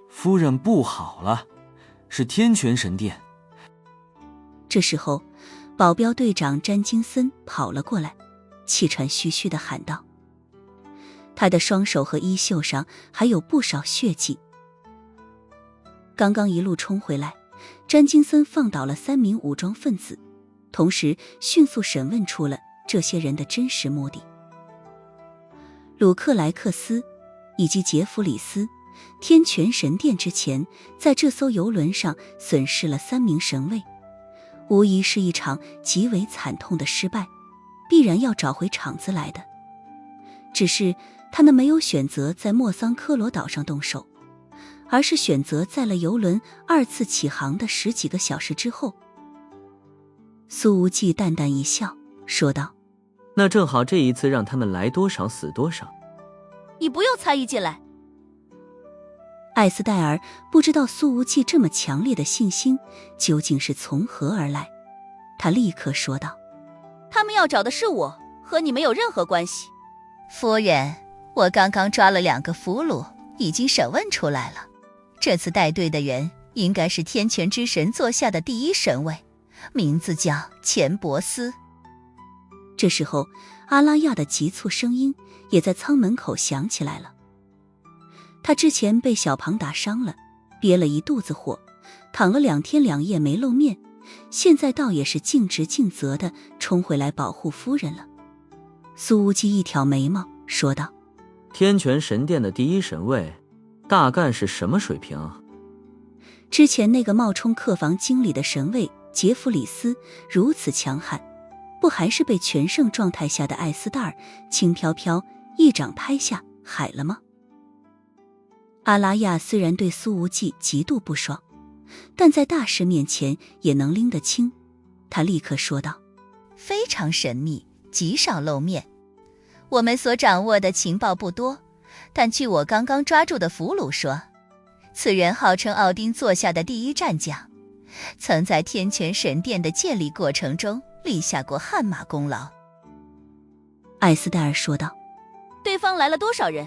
夫人不好了，是天泉神殿。这时候，保镖队长詹金森跑了过来，气喘吁吁地喊道：“他的双手和衣袖上还有不少血迹。”刚刚一路冲回来，詹金森放倒了3名武装分子，同时迅速审问出了这些人的真实目的。鲁克莱克斯以及杰弗里斯，天泉神殿之前在这艘游轮上损失了3名神卫，无疑是一场极为惨痛的失败，必然要找回场子来的。只是他们没有选择在莫桑科罗岛上动手，而是选择在了游轮2次起航的10几个小时之后。苏无忌淡淡一笑，说道：“那正好这一次让他们来多少死多少。”你不用参与进来。艾斯戴尔不知道苏无忌这么强烈的信心究竟是从何而来，他立刻说道：“他们要找的是我，和你没有任何关系。”夫人，我刚刚抓了2个俘虏，已经审问出来了。这次带队的人应该是天泉之神座下的第1神位，名字叫钱伯斯。这时候，阿拉亚的急促声音也在舱门口响起来了。他之前被小庞打伤了，憋了一肚子火，躺了2天2夜没露面，现在倒也是尽职尽责地冲回来保护夫人了。苏无忌一挑眉毛，说道：“天泉神殿的第1神位，大概是什么水平啊？”之前那个冒充客房经理的神卫杰弗里斯如此强悍，不还是被全盛状态下的艾斯戴尔轻飘飘一掌拍下海了吗？阿拉亚虽然对苏无忌极度不爽，但在大事面前也能拎得清。他立刻说道：“非常神秘，极少露面。我们所掌握的情报不多，但据我刚刚抓住的俘虏说，此人号称奥丁座下的第1战将，曾在天泉神殿的建立过程中立下过汗马功劳。”艾斯戴尔说道：“对方来了多少人？”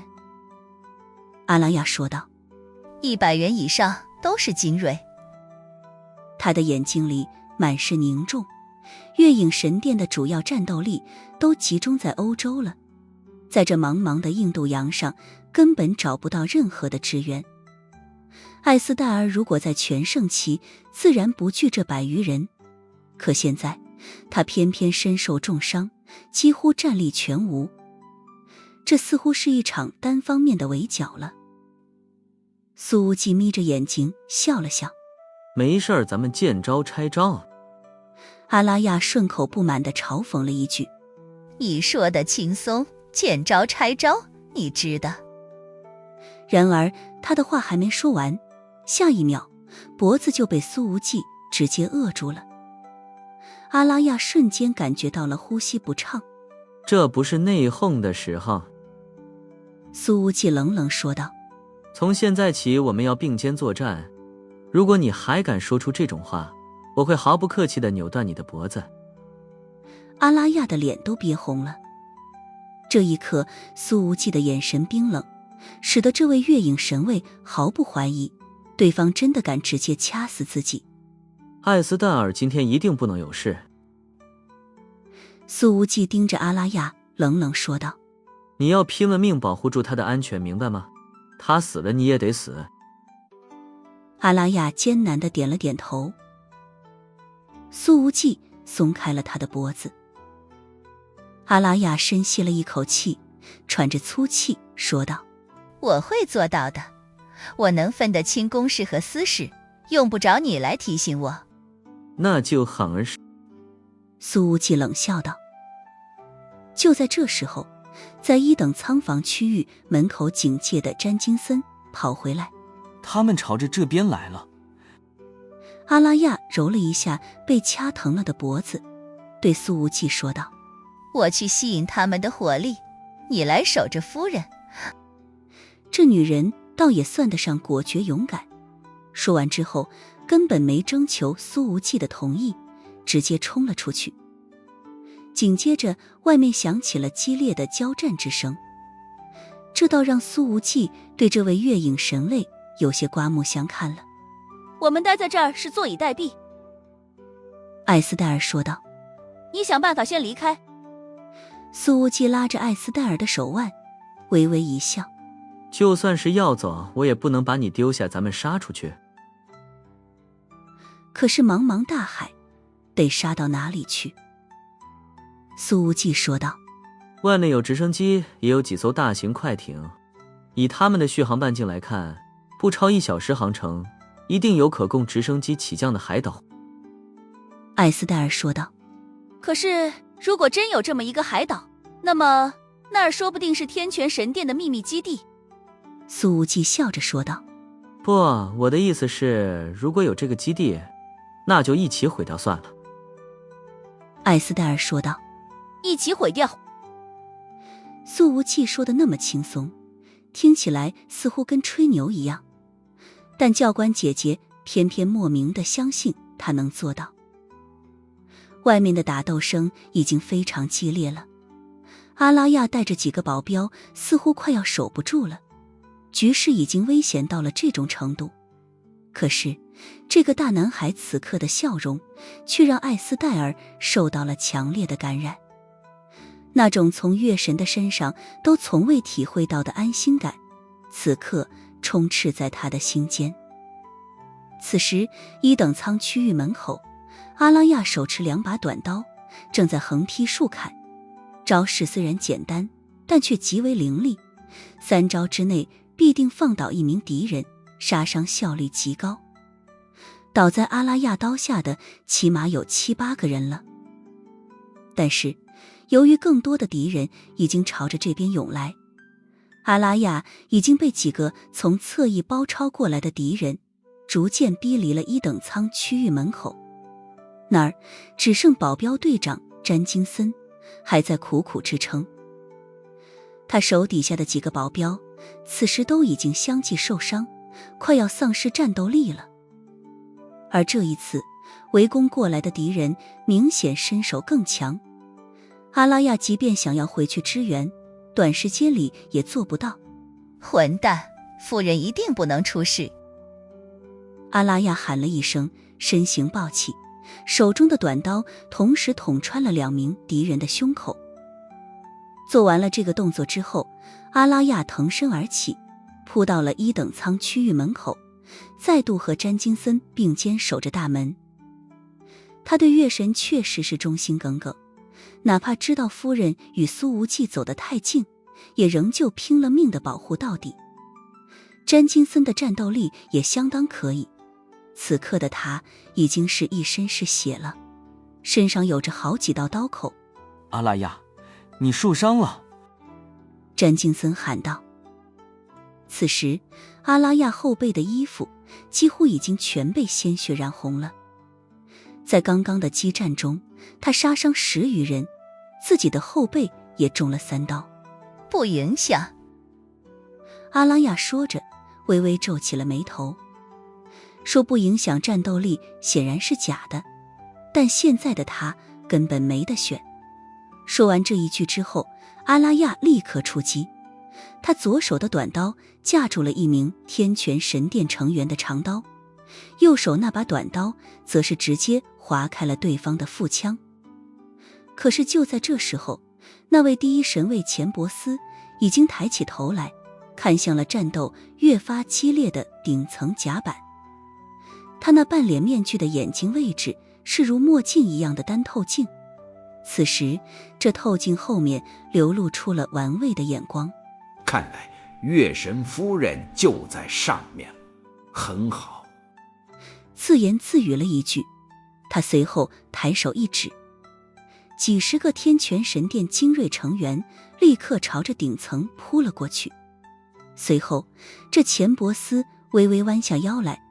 阿拉亚说道：“100人以上，都是精锐。”他的眼睛里满是凝重，月影神殿的主要战斗力都集中在欧洲了，在这茫茫的印度洋上根本找不到任何的支援。艾斯戴尔如果在全盛期，自然不惧这100余人，可现在他偏偏身受重伤，几乎战力全无，这似乎是一场单方面的围剿了。苏无忌眯着眼睛笑了笑：“没事儿，咱们见招拆招。”阿拉亚顺口不满地嘲讽了一句：“你说的轻松，见招拆招，你知道。”然而他的话还没说完，下一秒脖子就被苏无忌直接扼住了。阿拉亚瞬间感觉到了呼吸不畅。“这不是内讧的时候。”苏无忌冷冷说道：“从现在起我们要并肩作战，如果你还敢说出这种话，我会毫不客气地扭断你的脖子。”阿拉亚的脸都憋红了。这一刻，苏无忌的眼神冰冷，使得这位月影神卫毫不怀疑，对方真的敢直接掐死自己。艾斯戴尔今天一定不能有事。苏无忌盯着阿拉亚，冷冷说道：“你要拼了命保护住他的安全，明白吗？他死了你也得死。”阿拉亚艰难地点了点头。苏无忌松开了他的脖子。阿拉亚深吸了一口气，喘着粗气说道：“我会做到的，我能分得清公事和私事，用不着你来提醒我。”那就好儿。苏无忌冷笑道。就在这时候，在1等舱房区域门口警戒的詹金森跑回来：“他们朝着这边来了。”阿拉亚揉了一下被掐疼了的脖子，对苏无忌说道：“我去吸引他们的火力，你来守着夫人。”这女人倒也算得上果决勇敢，说完之后根本没征求苏无忌的同意，直接冲了出去。紧接着外面响起了激烈的交战之声，这倒让苏无忌对这位月影神卫有些刮目相看了。我们待在这儿是坐以待毙。艾斯戴尔说道。你想办法先离开。苏无忌拉着艾斯戴尔的手腕，微微一笑。就算是要走，我也不能把你丢下，咱们杀出去。可是茫茫大海，得杀到哪里去？苏无忌说道。外面有直升机，也有几艘大型快艇，以他们的续航半径来看，不超1小时航程，一定有可供直升机起降的海岛。艾斯戴尔说道。可是如果真有这么一个海岛，那么那儿说不定是天泉神殿的秘密基地。苏无忌笑着说道。不，我的意思是，如果有这个基地，那就一起毁掉算了。艾斯戴尔说道。一起毁掉。苏无忌说的那么轻松，听起来似乎跟吹牛一样，但教官姐姐偏偏莫名地相信他能做到。外面的打斗声已经非常激烈了，阿拉亚带着几个保镖似乎快要守不住了，局势已经危险到了这种程度。可是这个大男孩此刻的笑容却让艾斯戴尔受到了强烈的感染，那种从月神的身上都从未体会到的安心感，此刻充斥在他的心间。此时一等舱区域门口，阿拉亚手持2把短刀，正在横劈竖砍。招式虽然简单，但却极为凌厉，3招之内必定放倒一名敌人，杀伤效率极高。倒在阿拉亚刀下的起码有7、8个人了。但是由于更多的敌人已经朝着这边涌来，阿拉亚已经被几个从侧翼包抄过来的敌人逐渐逼离了1等舱区域门口。那儿只剩保镖队长詹金森还在苦苦支撑。他手底下的几个保镖此时都已经相继受伤，快要丧失战斗力了。而这一次围攻过来的敌人明显身手更强，阿拉亚即便想要回去支援，短时间里也做不到。混蛋，夫人一定不能出事。阿拉亚喊了一声，身形暴起，手中的短刀同时捅穿了2名敌人的胸口。做完了这个动作之后，阿拉亚腾身而起，扑到了1等舱区域门口，再度和詹金森并肩守着大门。他对月神确实是忠心耿耿，哪怕知道夫人与苏无忌走得太近，也仍旧拼了命地保护到底。詹金森的战斗力也相当可以，此刻的他已经是一身是血了，身上有着好几道刀口。阿拉亚，你受伤了。詹金森喊道。此时阿拉亚后背的衣服几乎已经全被鲜血染红了。在刚刚的激战中，他杀伤10余人，自己的后背也中了3刀。不影响。阿拉亚说着，微微皱起了眉头。说不影响战斗力显然是假的，但现在的他根本没得选。说完这一句之后，阿拉亚立刻出击，他左手的短刀架住了一名天泉神殿成员的长刀，右手那把短刀则是直接划开了对方的腹腔。可是就在这时候，那位第一神卫钱伯斯已经抬起头来，看向了战斗越发激烈的顶层甲板。他那半脸面具的眼睛位置是如墨镜一样的单透镜，此时这透镜后面流露出了玩味的眼光。看来月神夫人就在上面，很好。自言自语了一句，他随后抬手一指，几十个天泉神殿精锐成员立刻朝着顶层扑了过去。随后这钱伯斯微微弯下腰来，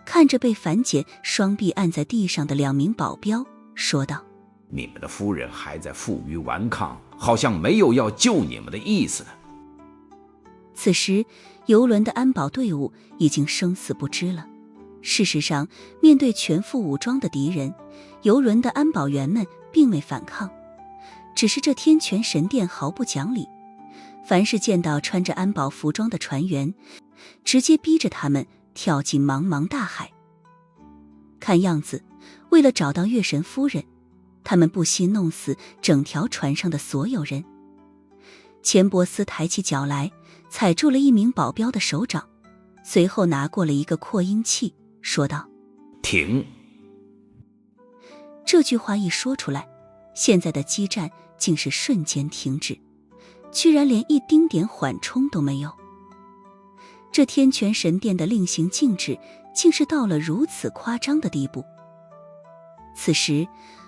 看着被樊姐双臂按在地上的2名保镖，说道：你们的夫人还在负隅顽抗，好像没有要救你们的意思呢。此时游轮的安保队伍已经生死不知了。事实上，面对全副武装的敌人，游轮的安保员们并未反抗，只是这天泉神殿毫不讲理，凡是见到穿着安保服装的船员，直接逼着他们跳进茫茫大海。看样子，为了找到月神夫人，他们不惜弄死整条船上的所有人。钱伯斯抬起脚来，踩住了一名保镖的手掌，随后拿过了一个扩音器，说道：停。这句话一说出来，现在的激战竟是瞬间停止，居然连一丁点缓冲都没有。这天泉神殿的令行禁止竟是到了如此夸张的地步。此时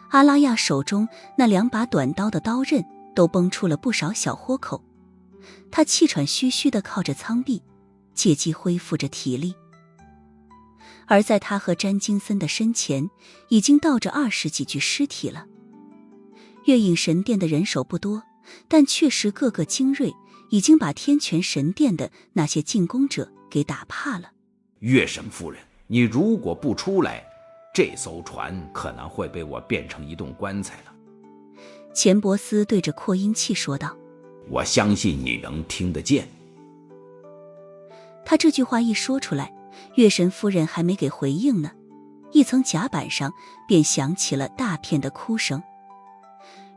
阿拉亚手中那2把短刀的刀刃都崩出了不少小豁口，他气喘吁吁地靠着舱壁，借机恢复着体力。而在他和詹金森的身前，已经倒着20几具尸体了。月影神殿的人手不多，但确实个个精锐，已经把天泉神殿的那些进攻者给打怕了。月神夫人，你如果不出来，这艘船可能会被我变成一栋棺材了。钱伯斯对着扩音器说道：我相信你能听得见。他这句话一说出来，月神夫人还没给回应呢，一层甲板上便响起了大片的哭声。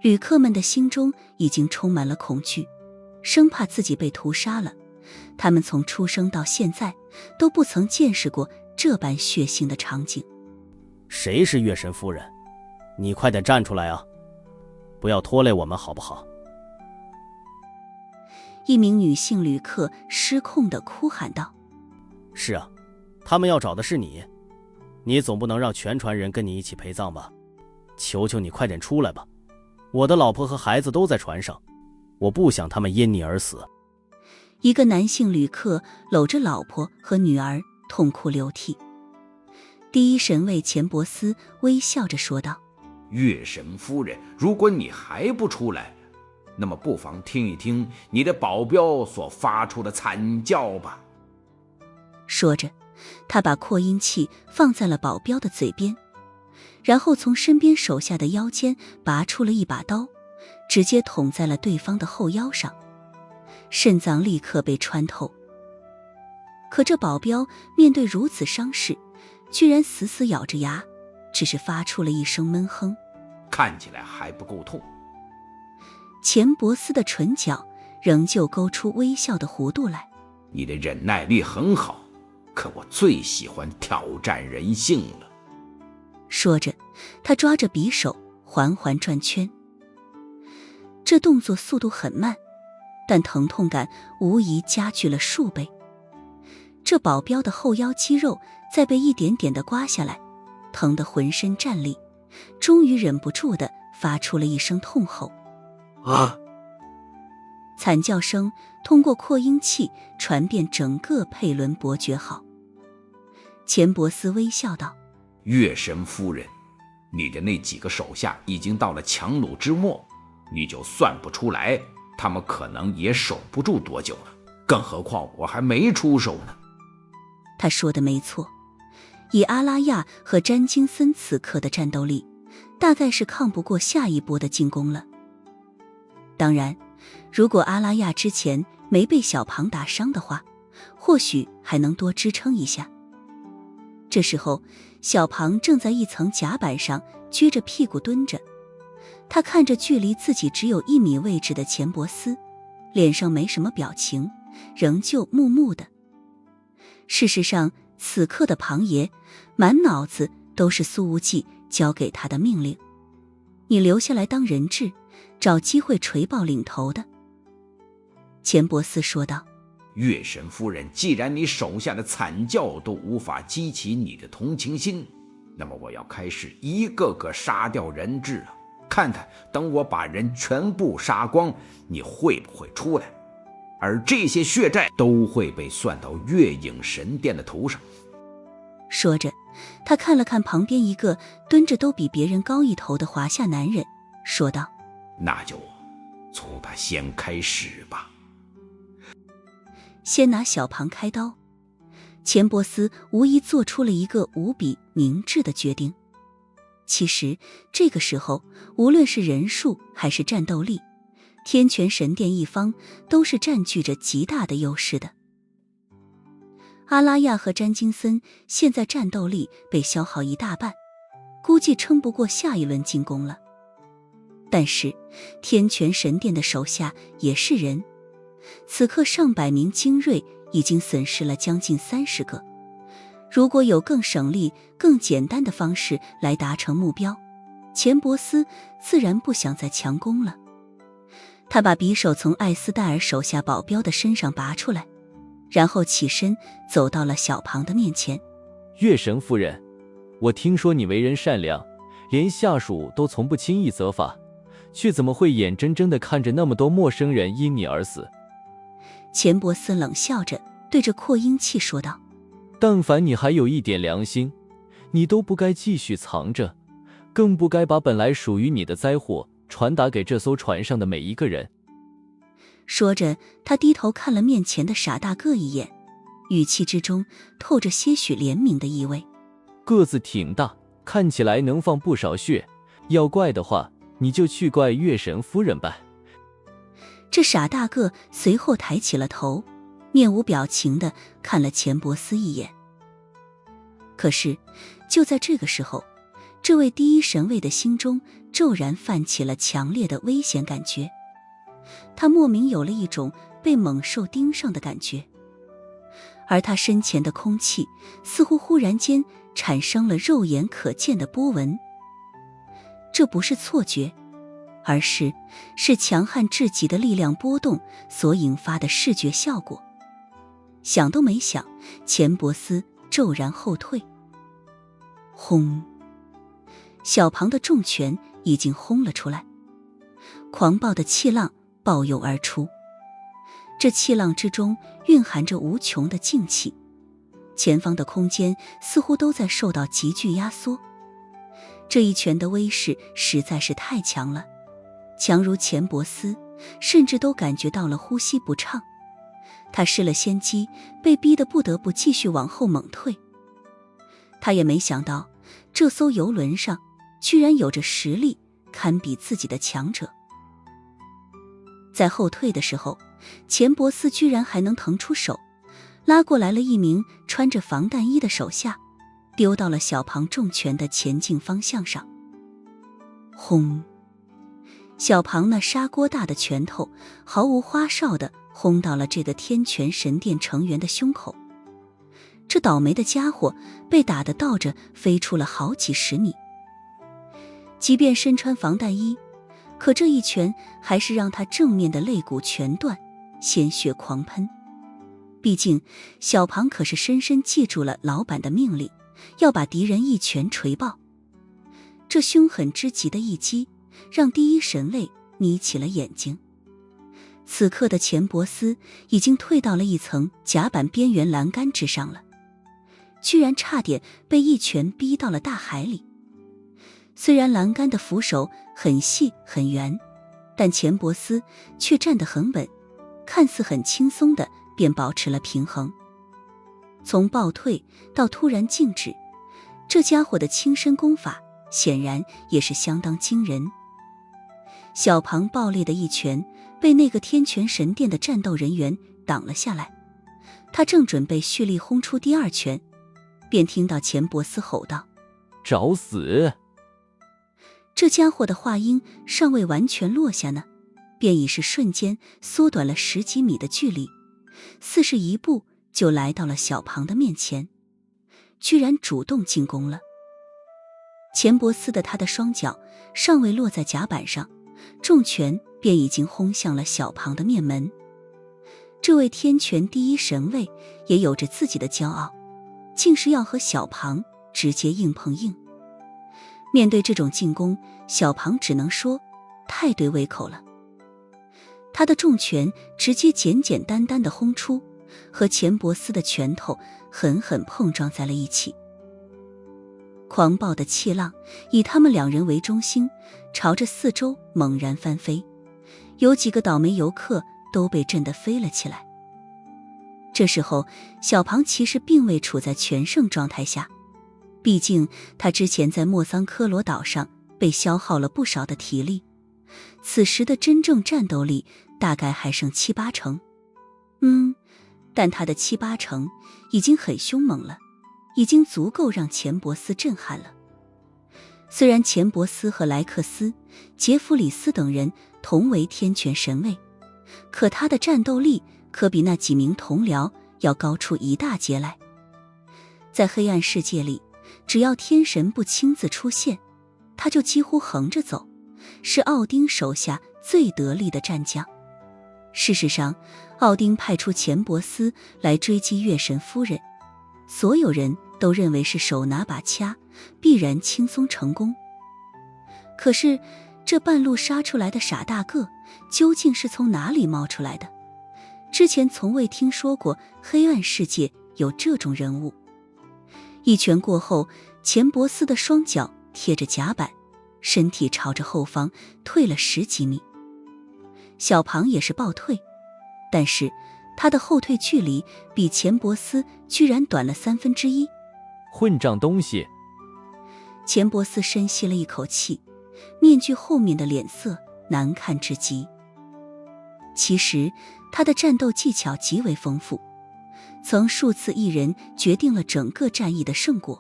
旅客们的心中已经充满了恐惧，生怕自己被屠杀了。他们从出生到现在都不曾见识过这般血腥的场景。谁是月神夫人？你快点站出来啊！不要拖累我们好不好？一名女性旅客失控地哭喊道：是啊，他们要找的是你，你总不能让全船人跟你一起陪葬吧？求求你快点出来吧，我的老婆和孩子都在船上，我不想他们因你而死。一个男性旅客搂着老婆和女儿痛哭流涕。第一神尉钱伯斯微笑着说道：月神夫人，如果你还不出来，那么不妨听一听你的保镖所发出的惨叫吧。说着，他把扩音器放在了保镖的嘴边，然后从身边手下的腰间拔出了一把刀，直接捅在了对方的后腰上，肾脏立刻被穿透。可这保镖面对如此伤势，居然死死咬着牙，只是发出了一声闷哼。看起来还不够痛。钱伯斯的唇角仍旧勾出微笑的弧度来。你的忍耐力很好，可我最喜欢挑战人性了。说着，他抓着匕首缓缓转圈。这动作速度很慢，但疼痛感无疑加剧了数倍。这保镖的后腰肌肉在被一点点地刮下来，疼得浑身战栗，终于忍不住地发出了一声痛吼。啊！惨叫声通过扩音器传遍整个佩伦伯爵号。钱伯斯微笑道：月神夫人，你的那几个手下已经到了强弩之末，你就算不出来，他们可能也守不住多久了，更何况我还没出手呢。他说的没错，以阿拉亚和詹金森此刻的战斗力，大概是抗不过下一波的进攻了。当然，如果阿拉亚之前没被小庞打伤的话，或许还能多支撑一下。这时候，小庞正在一层甲板上撅着屁股蹲着，他看着距离自己只有1米位置的钱伯斯，脸上没什么表情，仍旧木木的。事实上，此刻的庞爷满脑子都是苏无忌交给他的命令：你留下来当人质，找机会锤爆领头的。钱伯斯说道：月神夫人，既然你手下的惨叫都无法激起你的同情心，那么我要开始一个个杀掉人质了，看看等我把人全部杀光，你会不会出来，而这些血债都会被算到月影神殿的头上。说着，他看了看旁边一个蹲着都比别人高一头的华夏男人，说道：那就从他先开始吧。先拿小庞开刀。钱伯斯无疑做出了一个无比明智的决定。其实这个时候，无论是人数还是战斗力，天泉神殿一方都是占据着极大的优势的。阿拉亚和詹金森现在战斗力被消耗一大半，估计撑不过下一轮进攻了。但是天泉神殿的手下也是人，此刻上百名精锐已经损失了将近30个。如果有更省力、更简单的方式来达成目标，钱伯斯自然不想再强攻了。他把匕首从艾斯戴尔手下保镖的身上拔出来，然后起身走到了小庞的面前。月神夫人，我听说你为人善良，连下属都从不轻易责罚，却怎么会眼睁睁地看着那么多陌生人因你而死？钱伯斯冷笑着对着扩音器说道，但凡你还有一点良心，你都不该继续藏着，更不该把本来属于你的灾祸传达给这艘船上的每一个人。说着，他低头看了面前的傻大个一眼，语气之中透着些许怜悯的意味。个子挺大，看起来能放不少血，要怪的话，你就去怪月神夫人吧。这傻大个随后抬起了头，面无表情地看了钱伯斯一眼。可是就在这个时候，这位第一神卫的心中骤然泛起了强烈的危险感觉，他莫名有了一种被猛兽盯上的感觉，而他身前的空气似乎忽然间产生了肉眼可见的波纹。这不是错觉，而是强悍至极的力量波动所引发的视觉效果。想都没想，钱伯斯骤然后退。轰！小庞的重拳已经轰了出来，狂暴的气浪暴涌而出，这气浪之中蕴含着无穷的劲气，前方的空间似乎都在受到急剧压缩。这一拳的威势实在是太强了，强如钱伯斯甚至都感觉到了呼吸不畅，他失了先机，被逼得不得不继续往后猛退。他也没想到这艘游轮上居然有着实力堪比自己的强者。在后退的时候，钱伯斯居然还能腾出手，拉过来了一名穿着防弹衣的手下，丢到了小庞重拳的前进方向上。轰！小庞那砂锅大的拳头毫无花哨地轰到了这个天泉神殿成员的胸口。这倒霉的家伙被打得倒着飞出了好几十米。即便身穿防弹衣，可这一拳还是让他正面的肋骨全断，鲜血狂喷。毕竟小庞可是深深记住了老板的命令，要把敌人一拳锤爆。这凶狠之极的一击让第一神卫眯起了眼睛。此刻的钱伯斯已经退到了一层甲板边缘栏杆之上了，居然差点被一拳逼到了大海里。虽然栏杆的扶手很细很圆，但钱伯斯却站得很稳，看似很轻松的便保持了平衡。从暴退到突然静止，这家伙的轻身功法显然也是相当惊人。小庞爆裂的一拳被那个天泉神殿的战斗人员挡了下来，他正准备蓄力轰出第二拳，便听到钱伯斯吼道：找死！这家伙的话音尚未完全落下呢，便已是瞬间缩短了10几米的距离，似是一步就来到了小庞的面前，居然主动进攻了。钱伯斯的他的双脚尚未落在甲板上，重拳便已经轰向了小庞的面门。这位天泉第一神卫也有着自己的骄傲，竟是要和小庞直接硬碰硬。面对这种进攻，小庞只能说太对胃口了。他的重拳直接简简单单的轰出，和钱伯斯的拳头狠狠碰撞在了一起。狂暴的气浪以他们两人为中心，朝着四周猛然翻飞，有几个倒霉游客都被震得飞了起来。这时候小庞其实并未处在全胜状态下，毕竟他之前在莫桑科罗岛上被消耗了不少的体力，此时的真正战斗力大概还剩7、8成。但他的7、8成已经很凶猛了，已经足够让钱伯斯震撼了。虽然钱伯斯和莱克斯、杰弗里斯等人同为天权神位，可他的战斗力可比那几名同僚要高出一大截来。在黑暗世界里，只要天神不亲自出现，他就几乎横着走，是奥丁手下最得力的战将。事实上，奥丁派出钱伯斯来追击月神夫人，所有人都认为是手拿把掐，必然轻松成功。可是这半路杀出来的傻大个究竟是从哪里冒出来的？之前从未听说过黑暗世界有这种人物。一拳过后，钱伯斯的双脚贴着甲板，身体朝着后方退了10几米。小庞也是暴退，但是他的后退距离比钱伯斯居然短了1/3。混账东西！钱伯斯深吸了一口气，面具后面的脸色难看至极。其实他的战斗技巧极为丰富，曾数次一人决定了整个战役的胜果。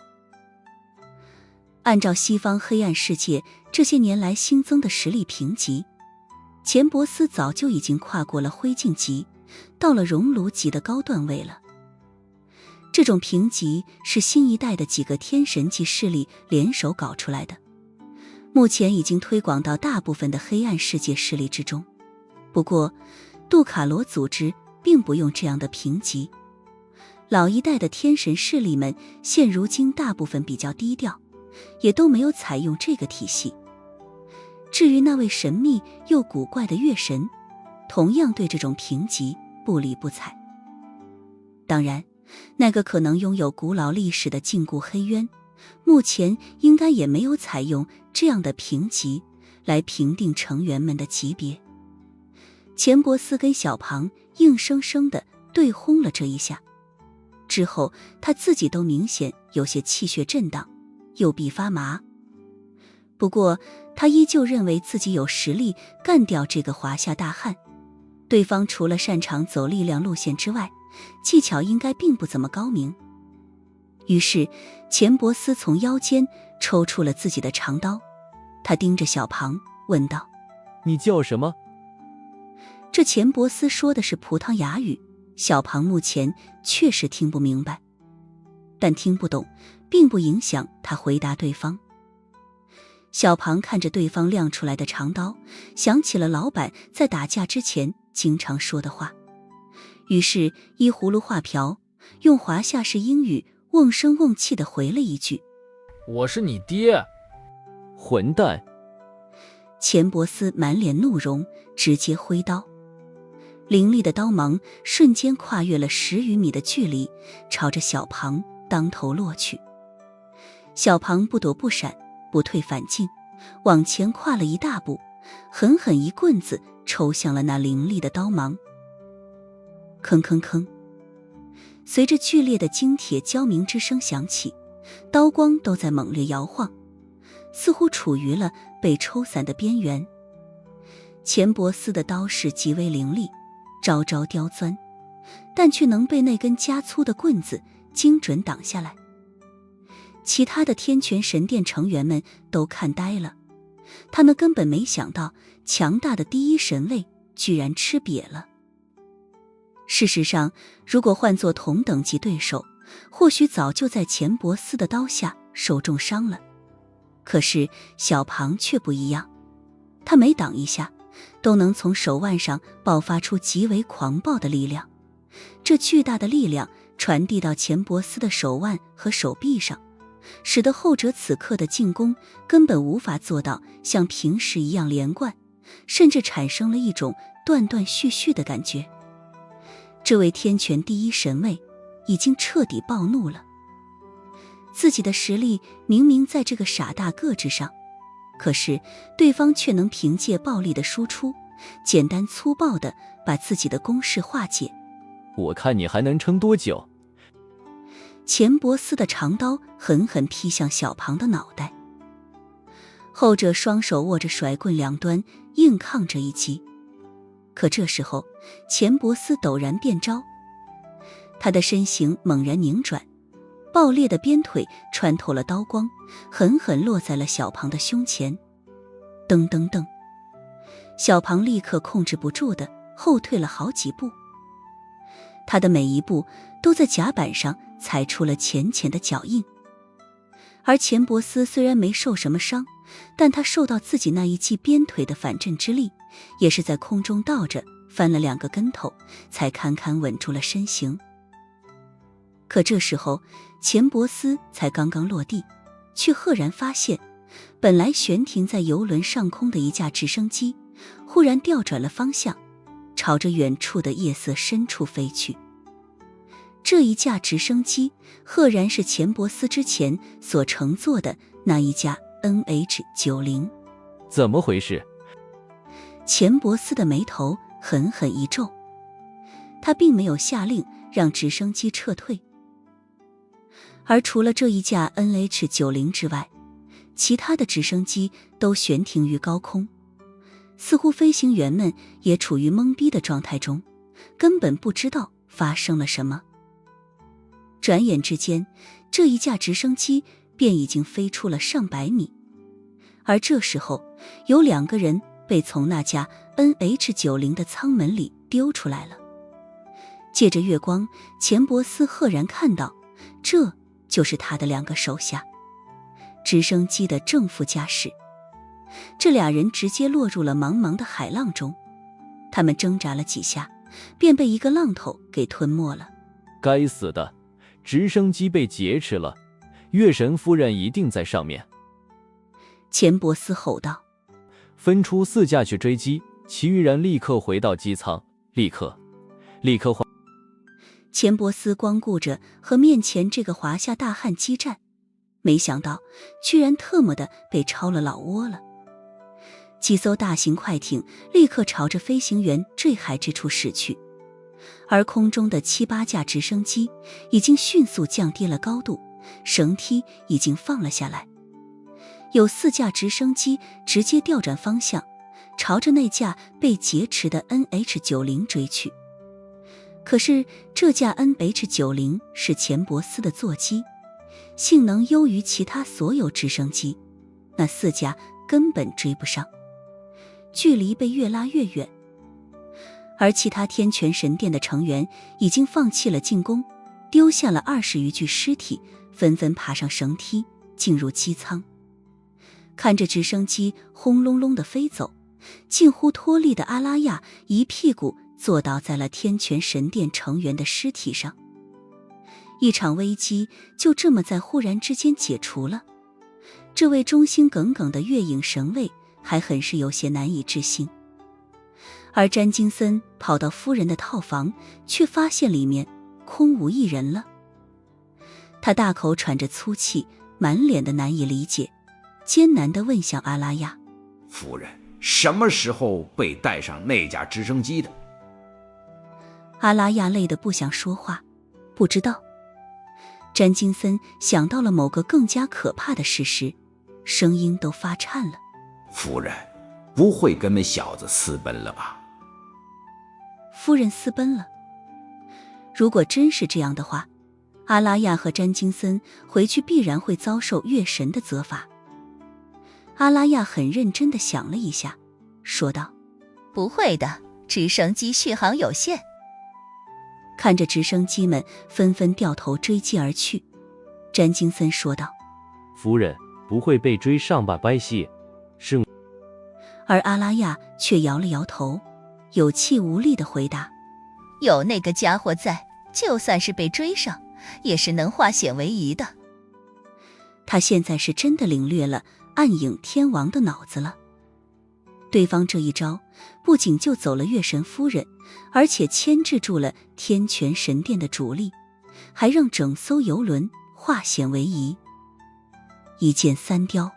按照西方黑暗世界这些年来新增的实力评级，钱伯斯早就已经跨过了灰烬级，到了熔炉级的高段位了。这种评级是新一代的几个天神级势力联手搞出来的，目前已经推广到大部分的黑暗世界势力之中。不过杜卡罗组织并不用这样的评级，老一代的天神势力们现如今大部分比较低调，也都没有采用这个体系。至于那位神秘又古怪的月神，同样对这种评级不理不睬。当然，那个可能拥有古老历史的禁锢黑渊，目前应该也没有采用这样的评级来评定成员们的级别。钱伯斯跟小庞硬生生地对轰了这一下，之后他自己都明显有些气血震荡，右臂发麻。不过他依旧认为自己有实力干掉这个华夏大汉，对方除了擅长走力量路线之外，技巧应该并不怎么高明。于是钱伯斯从腰间抽出了自己的长刀，他盯着小庞问道：你叫什么？这钱伯斯说的是葡萄牙语，小庞目前确实听不明白，但听不懂并不影响他回答对方。小庞看着对方亮出来的长刀，想起了老板在打架之前经常说的话，于是依葫芦画瓢，用华夏式英语瓮声瓮气地回了一句：我是你爹。混蛋！钱伯斯满脸怒容，直接挥刀，凌厉的刀芒瞬间跨越了10余米的距离，朝着小庞当头落去。小庞不躲不闪，不退反进，往前跨了一大步，狠狠一棍子抽向了那凌厉的刀芒。吭吭吭，随着剧烈的精铁交鸣之声响起，刀光都在猛烈摇晃，似乎处于了被抽散的边缘。钱伯斯的刀势极为凌厉，招招刁钻，但却能被那根加粗的棍子精准挡下来。其他的天权神殿成员们都看呆了，他们根本没想到强大的第一神位居然吃瘪了。事实上，如果换作同等级对手，或许早就在钱伯斯的刀下受重伤了。可是小庞却不一样，他每挡一下都能从手腕上爆发出极为狂暴的力量，这巨大的力量传递到钱伯斯的手腕和手臂上，使得后者此刻的进攻根本无法做到像平时一样连贯，甚至产生了一种断断续续的感觉。这位天权第一神位已经彻底暴怒了，自己的实力明明在这个傻大个之上，可是对方却能凭借暴力的输出，简单粗暴地把自己的攻势化解。我看你还能撑多久？钱伯斯的长刀狠狠劈向小庞的脑袋，后者双手握着甩棍两端，硬抗这一击。可这时候钱伯斯陡然变招，他的身形猛然拧转，爆裂的鞭腿穿透了刀光，狠狠落在了小庞的胸前。噔噔噔，小庞立刻控制不住的后退了好几步，他的每一步都在甲板上踩出了浅浅的脚印。而钱伯斯虽然没受什么伤，但他受到自己那一记鞭腿的反震之力，也是在空中倒着翻了2个跟头，才堪堪稳住了身形。可这时候，钱伯斯才刚刚落地，却赫然发现，本来悬停在游轮上空的一架直升机，忽然调转了方向，朝着远处的夜色深处飞去。这一架直升机赫然是钱伯斯之前所乘坐的那一架 NH-90。怎么回事？钱伯斯的眉头狠狠一皱，他并没有下令让直升机撤退，而除了这一架 NH-90 之外，其他的直升机都悬停于高空，似乎飞行员们也处于懵逼的状态中，根本不知道发生了什么。转眼之间，这一架直升机便已经飞出了上百米，而这时候有2个人被从那架 NH-90 的舱门里丢出来了。借着月光，钱伯斯赫然看到，这就是他的2个手下，直升机的正副驾驶。这俩人直接落入了茫茫的海浪中，他们挣扎了几下，便被一个浪头给吞没了。该死的，直升机被劫持了，月神夫人一定在上面。钱伯斯吼道：分出4架去追击，其余人立刻回到机舱，立刻换。钱伯斯光顾着和面前这个华夏大汉激战，没想到居然特么的被抄了老窝了。几艘大型快艇立刻朝着飞行员坠海之处驶去，而空中的7、8架直升机已经迅速降低了高度，绳梯已经放了下来。有4架直升机直接调转方向，朝着那架被劫持的 NH-90 追去。可是这架 NH-90 是钱伯斯的座机，性能优于其他所有直升机，那4架根本追不上，距离被越拉越远。而其他天泉神殿的成员已经放弃了进攻，丢下了20余具尸体，纷纷爬上绳梯进入机舱。看着直升机轰隆隆地飞走，近乎脱力的阿拉亚一屁股坐倒在了天泉神殿成员的尸体上。一场危机就这么在忽然之间解除了，这位忠心耿耿的月影神卫还很是有些难以置信。而詹金森跑到夫人的套房，却发现里面空无一人了。他大口喘着粗气，满脸的难以理解，艰难地问向阿拉亚：夫人什么时候被带上那架直升机的？阿拉亚累得不想说话，不知道。詹金森想到了某个更加可怕的事实，声音都发颤了：夫人不会跟那小子私奔了吧？夫人私奔了？如果真是这样的话，阿拉亚和詹金森回去必然会遭受月神的责罚。阿拉亚很认真地想了一下，说道：不会的，直升机续航有限。看着直升机们纷纷掉头追击而去，詹金森说道：夫人不会被追上吧？掰戏是。而阿拉亚却摇了摇头，有气无力地回答：有那个家伙在，就算是被追上，也是能化险为夷的。他现在是真的领略了暗影天王的脑子了。对方这一招不仅救走了月神夫人，而且牵制住了天泉神殿的主力，还让整艘游轮化险为夷，一箭3雕。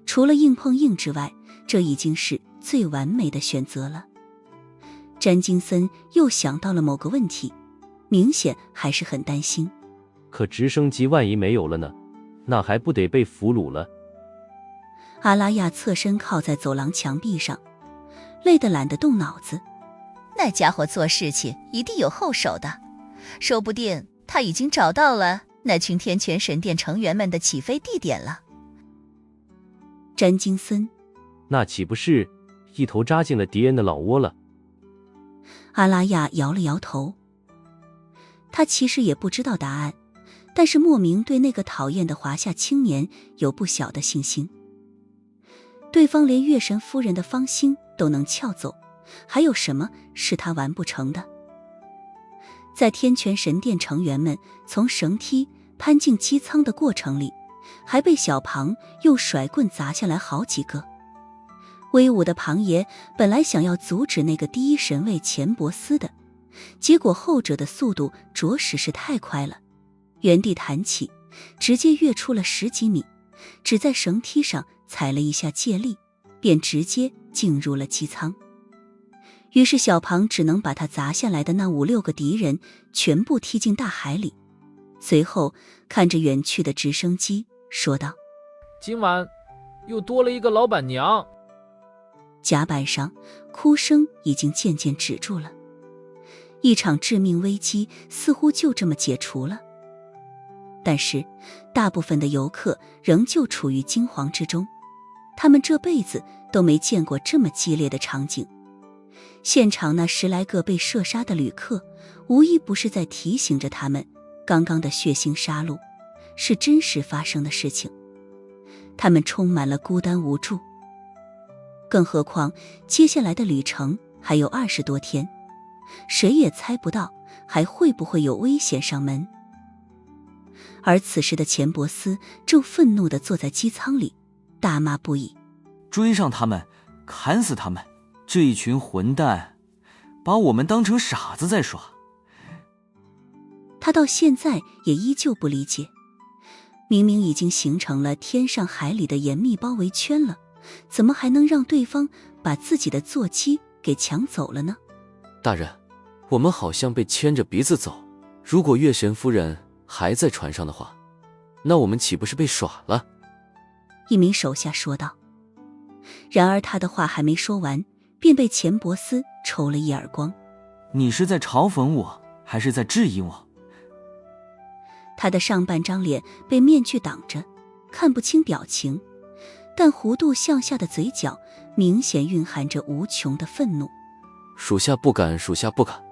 除了硬碰硬之外，这已经是最完美的选择了。詹金森又想到了某个问题，明显还是很担心。可直升机万一没有了呢？那还不得被俘虏了？阿拉亚侧身靠在走廊墙壁上，累得懒得动脑子。那家伙做事情一定有后手的，说不定他已经找到了那群天泉神殿成员们的起飞地点了。詹金森，那岂不是一头扎进了敌人的老窝了？阿拉亚摇了摇头。他其实也不知道答案，但是莫名对那个讨厌的华夏青年有不小的信心。对方连月神夫人的芳心都能撬走，还有什么是他完不成的？在天泉神殿成员们从绳梯攀进机舱的过程里，还被小庞用甩棍砸下来好几个。威武的庞爷本来想要阻止那个第一神卫钱伯斯的，结果后者的速度着实是太快了，原地弹起，直接跃出了10几米，只在绳梯上踩了一下借力，便直接进入了机舱。于是小庞只能把他砸下来的那5、6个敌人全部踢进大海里，随后看着远去的直升机说道：今晚又多了一个老板娘。甲板上哭声已经渐渐止住了，一场致命危机似乎就这么解除了。但是大部分的游客仍旧处于惊惶之中，他们这辈子都没见过这么激烈的场景。现场那10来个被射杀的旅客，无一不是在提醒着他们，刚刚的血腥杀戮是真实发生的事情。他们充满了孤单无助，更何况接下来的旅程还有20多天，谁也猜不到还会不会有危险上门。而此时的钱伯斯正愤怒地坐在机舱里，大骂不已：追上他们，砍死他们！这一群混蛋，把我们当成傻子在耍。他到现在也依旧不理解，明明已经形成了天上海里的严密包围圈了，怎么还能让对方把自己的座机给抢走了呢？大人，我们好像被牵着鼻子走，如果月神夫人还在船上的话，那我们岂不是被耍了？一名手下说道。然而他的话还没说完，便被钱伯斯抽了一耳光。你是在嘲讽我，还是在质疑我？他的上半张脸被面具挡着，看不清表情，但弧度向下的嘴角明显蕴含着无穷的愤怒。属下不敢，属下不敢。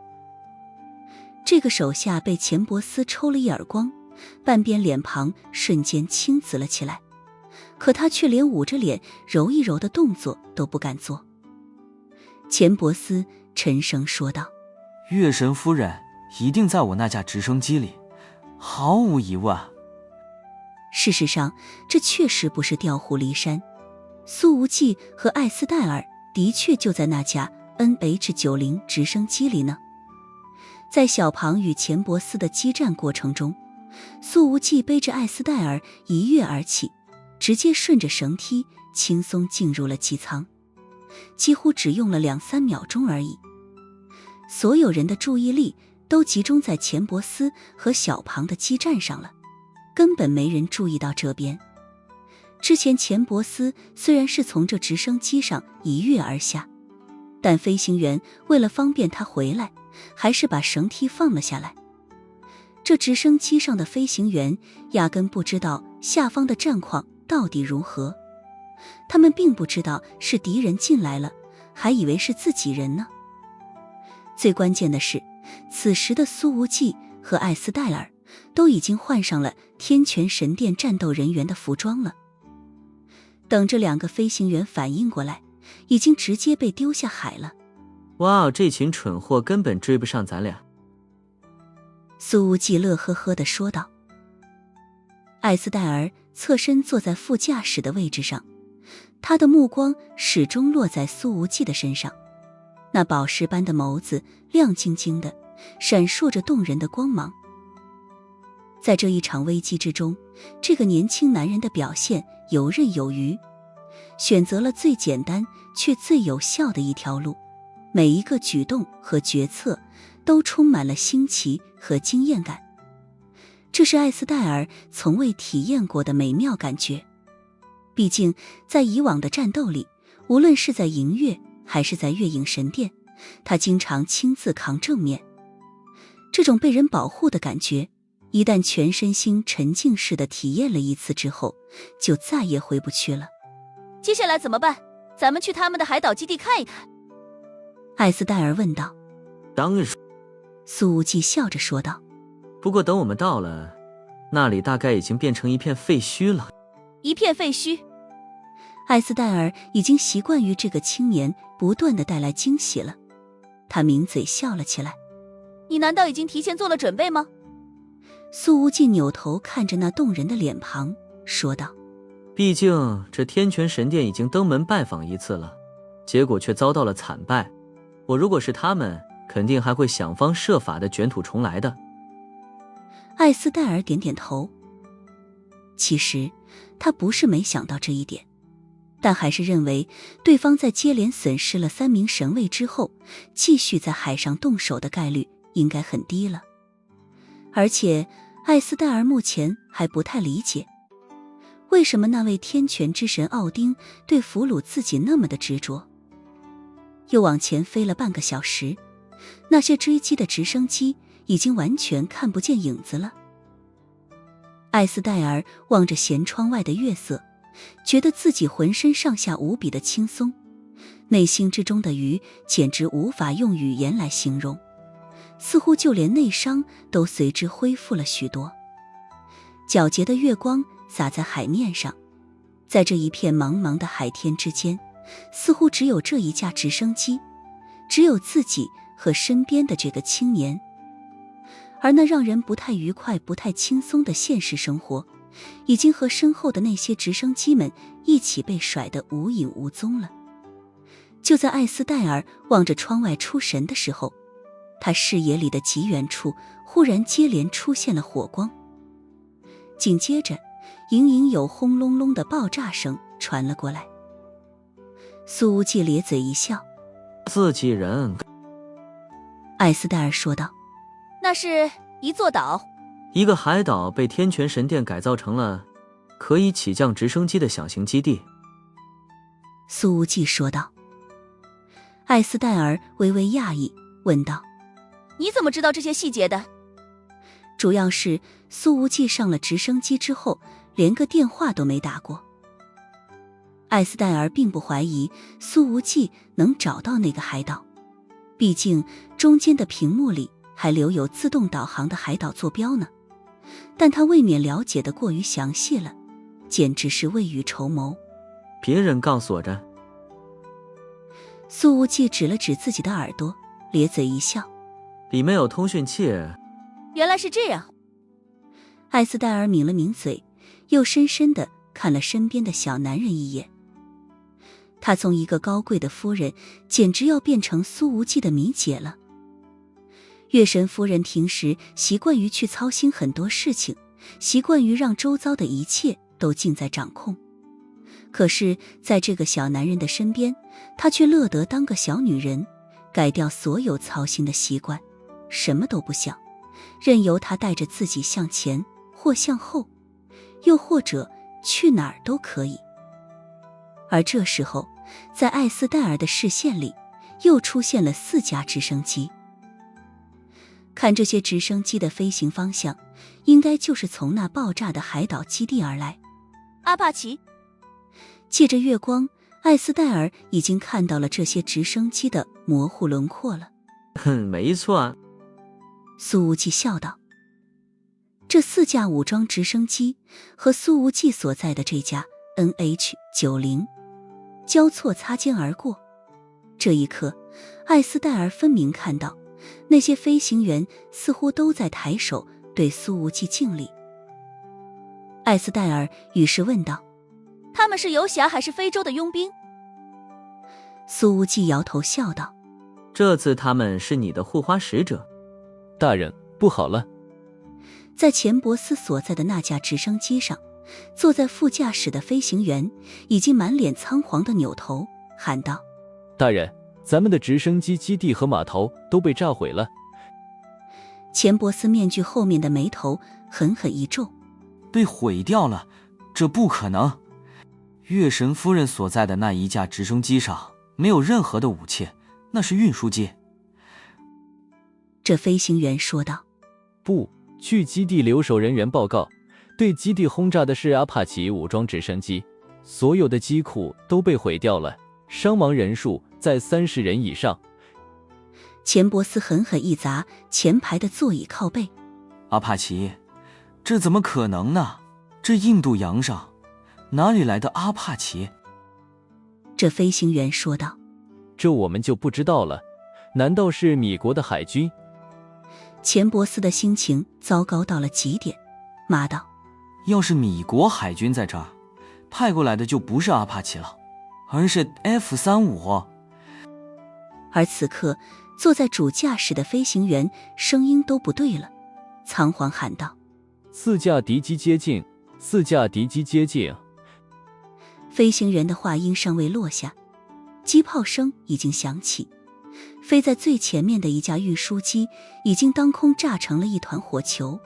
这个手下被钱伯斯抽了一耳光，半边脸庞瞬间青紫了起来，可他却连捂着脸揉一揉的动作都不敢做。钱伯斯沉声说道：月神夫人一定在我那架直升机里，毫无疑问。事实上，这确实不是调虎离山，苏无忌和艾斯戴尔的确就在那架 NH90 直升机里呢。在小庞与钱伯斯的激战过程中，苏无忌背着艾斯戴尔一跃而起，直接顺着绳梯轻松进入了机舱，几乎只用了2、3秒钟而已。所有人的注意力都集中在钱伯斯和小庞的激战上了，根本没人注意到这边。之前钱伯斯虽然是从这直升机上一跃而下，但飞行员为了方便他回来，还是把绳梯放了下来。这直升机上的飞行员压根不知道下方的战况到底如何，他们并不知道是敌人进来了，还以为是自己人呢。最关键的是，此时的苏无忌和艾斯戴尔都已经换上了天泉神殿战斗人员的服装了。等这2个飞行员反应过来，已经直接被丢下海了。哇，这群蠢货根本追不上咱俩。苏无忌乐呵呵地说道。艾斯戴尔侧身坐在副驾驶的位置上，他的目光始终落在苏无忌的身上，那宝石般的眸子亮晶晶的，闪烁着动人的光芒。在这一场危机之中，这个年轻男人的表现游刃有余，选择了最简单却最有效的一条路，每一个举动和决策都充满了新奇和惊艳感。这是艾斯戴尔从未体验过的美妙感觉。毕竟在以往的战斗里，无论是在银月还是在月影神殿，他经常亲自扛正面。这种被人保护的感觉，一旦全身心沉浸式的体验了一次之后，就再也回不去了。接下来怎么办？咱们去他们的海岛基地看一看。艾斯戴尔问道。当然。苏无忌笑着说道。不过等我们到了，那里大概已经变成一片废墟了。一片废墟？艾斯戴尔已经习惯于这个青年不断地带来惊喜了，他抿嘴笑了起来。你难道已经提前做了准备吗？苏无忌扭头看着那动人的脸庞，说道。毕竟这天泉神殿已经登门拜访一次了，结果却遭到了惨败。我如果是他们，肯定还会想方设法的卷土重来的。艾斯戴尔点点头。其实他不是没想到这一点，但还是认为对方在接连损失了3名神卫之后，继续在海上动手的概率应该很低了。而且艾斯戴尔目前还不太理解，为什么那位天权之神奥丁对俘虏自己那么的执着。又往前飞了半个小时，那些追击的直升机已经完全看不见影子了。艾斯戴尔望着舷窗外的月色，觉得自己浑身上下无比的轻松，内心之中的愉简直无法用语言来形容，似乎就连内伤都随之恢复了许多。皎洁的月光洒在海面上，在这一片茫茫的海天之间，似乎只有这一架直升机，只有自己和身边的这个青年。而那让人不太愉快不太轻松的现实生活，已经和身后的那些直升机们一起被甩得无影无踪了。就在艾斯戴尔望着窗外出神的时候，他视野里的极远处忽然接连出现了火光，紧接着隐隐有轰隆隆的爆炸声传了过来。苏无忌咧嘴一笑。自己人。艾斯戴尔说道。那是一座岛。一个海岛被天泉神殿改造成了可以起降直升机的小型基地。苏无忌说道。艾斯戴尔微微讶异，问道：你怎么知道这些细节的？主要是苏无忌上了直升机之后，连个电话都没打过。艾斯戴尔并不怀疑苏无忌能找到那个海岛，毕竟中间的屏幕里还留有自动导航的海岛坐标呢，但他未免了解得过于详细了，简直是未雨绸缪。别人告诉我的。苏无忌指了指自己的耳朵，咧嘴一笑。里面有通讯器。原来是这样。艾斯戴尔抿了抿嘴，又深深地看了身边的小男人一眼。他从一个高贵的夫人，简直要变成苏无忌的迷姐了。月神夫人平时习惯于去操心很多事情，习惯于让周遭的一切都尽在掌控。可是在这个小男人的身边，她却乐得当个小女人，改掉所有操心的习惯，什么都不想，任由他带着自己向前或向后，又或者去哪儿都可以。而这时候，在艾斯戴尔的视线里，又出现了4架直升机。看这些直升机的飞行方向，应该就是从那爆炸的海岛基地而来。阿帕奇。借着月光，艾斯戴尔已经看到了这些直升机的模糊轮廓了。没错啊。苏无忌笑道。这4架武装直升机和苏无忌所在的这架 NH-90 交错擦肩而过。这一刻，艾斯戴尔分明看到那些飞行员似乎都在抬手对苏无忌敬礼。艾斯戴尔于是问道：他们是游侠还是非洲的佣兵？苏无忌摇头笑道：这次他们是你的护花使者。大人，不好了。在钱伯斯所在的那架直升机上，坐在副驾驶的飞行员已经满脸仓皇地扭头喊道：大人，咱们的直升机基地和码头都被炸毁了。钱伯斯面具后面的眉头狠狠一皱：被毁掉了？这不可能。月神夫人所在的那一架直升机上没有任何的武器，那是运输机。这飞行员说道。不，据基地留守人员报告，对基地轰炸的是阿帕奇武装直升机，所有的机库都被毁掉了，伤亡人数在30人以上。钱伯斯狠狠一砸前排的座椅靠背。阿帕奇，这怎么可能呢？这印度洋上哪里来的阿帕奇？这飞行员说道。这我们就不知道了，难道是米国的海军？钱伯斯的心情糟糕到了极点，骂道：要是米国海军在这儿，派过来的就不是阿帕奇了，而是 F-35。而此刻坐在主驾驶的飞行员声音都不对了，仓皇喊道：4架敌机接近，4架敌机接近。飞行员的话音尚未落下，机炮声已经响起，飞在最前面的一架运输机已经当空炸成了一团火球。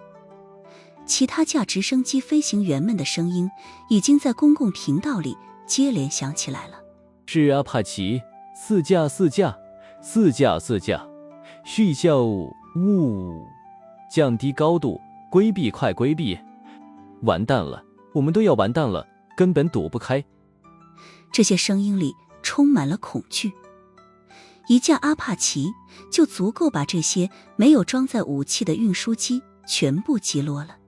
其他架直升机飞行员们的声音已经在公共频道里接连响起来了。是阿帕奇，4架4架4架4架，续效呜，降低高度，规避，快规避！完蛋了，我们都要完蛋了，根本躲不开。这些声音里充满了恐惧。一架阿帕奇就足够把这些没有装载武器的运输机全部击落了。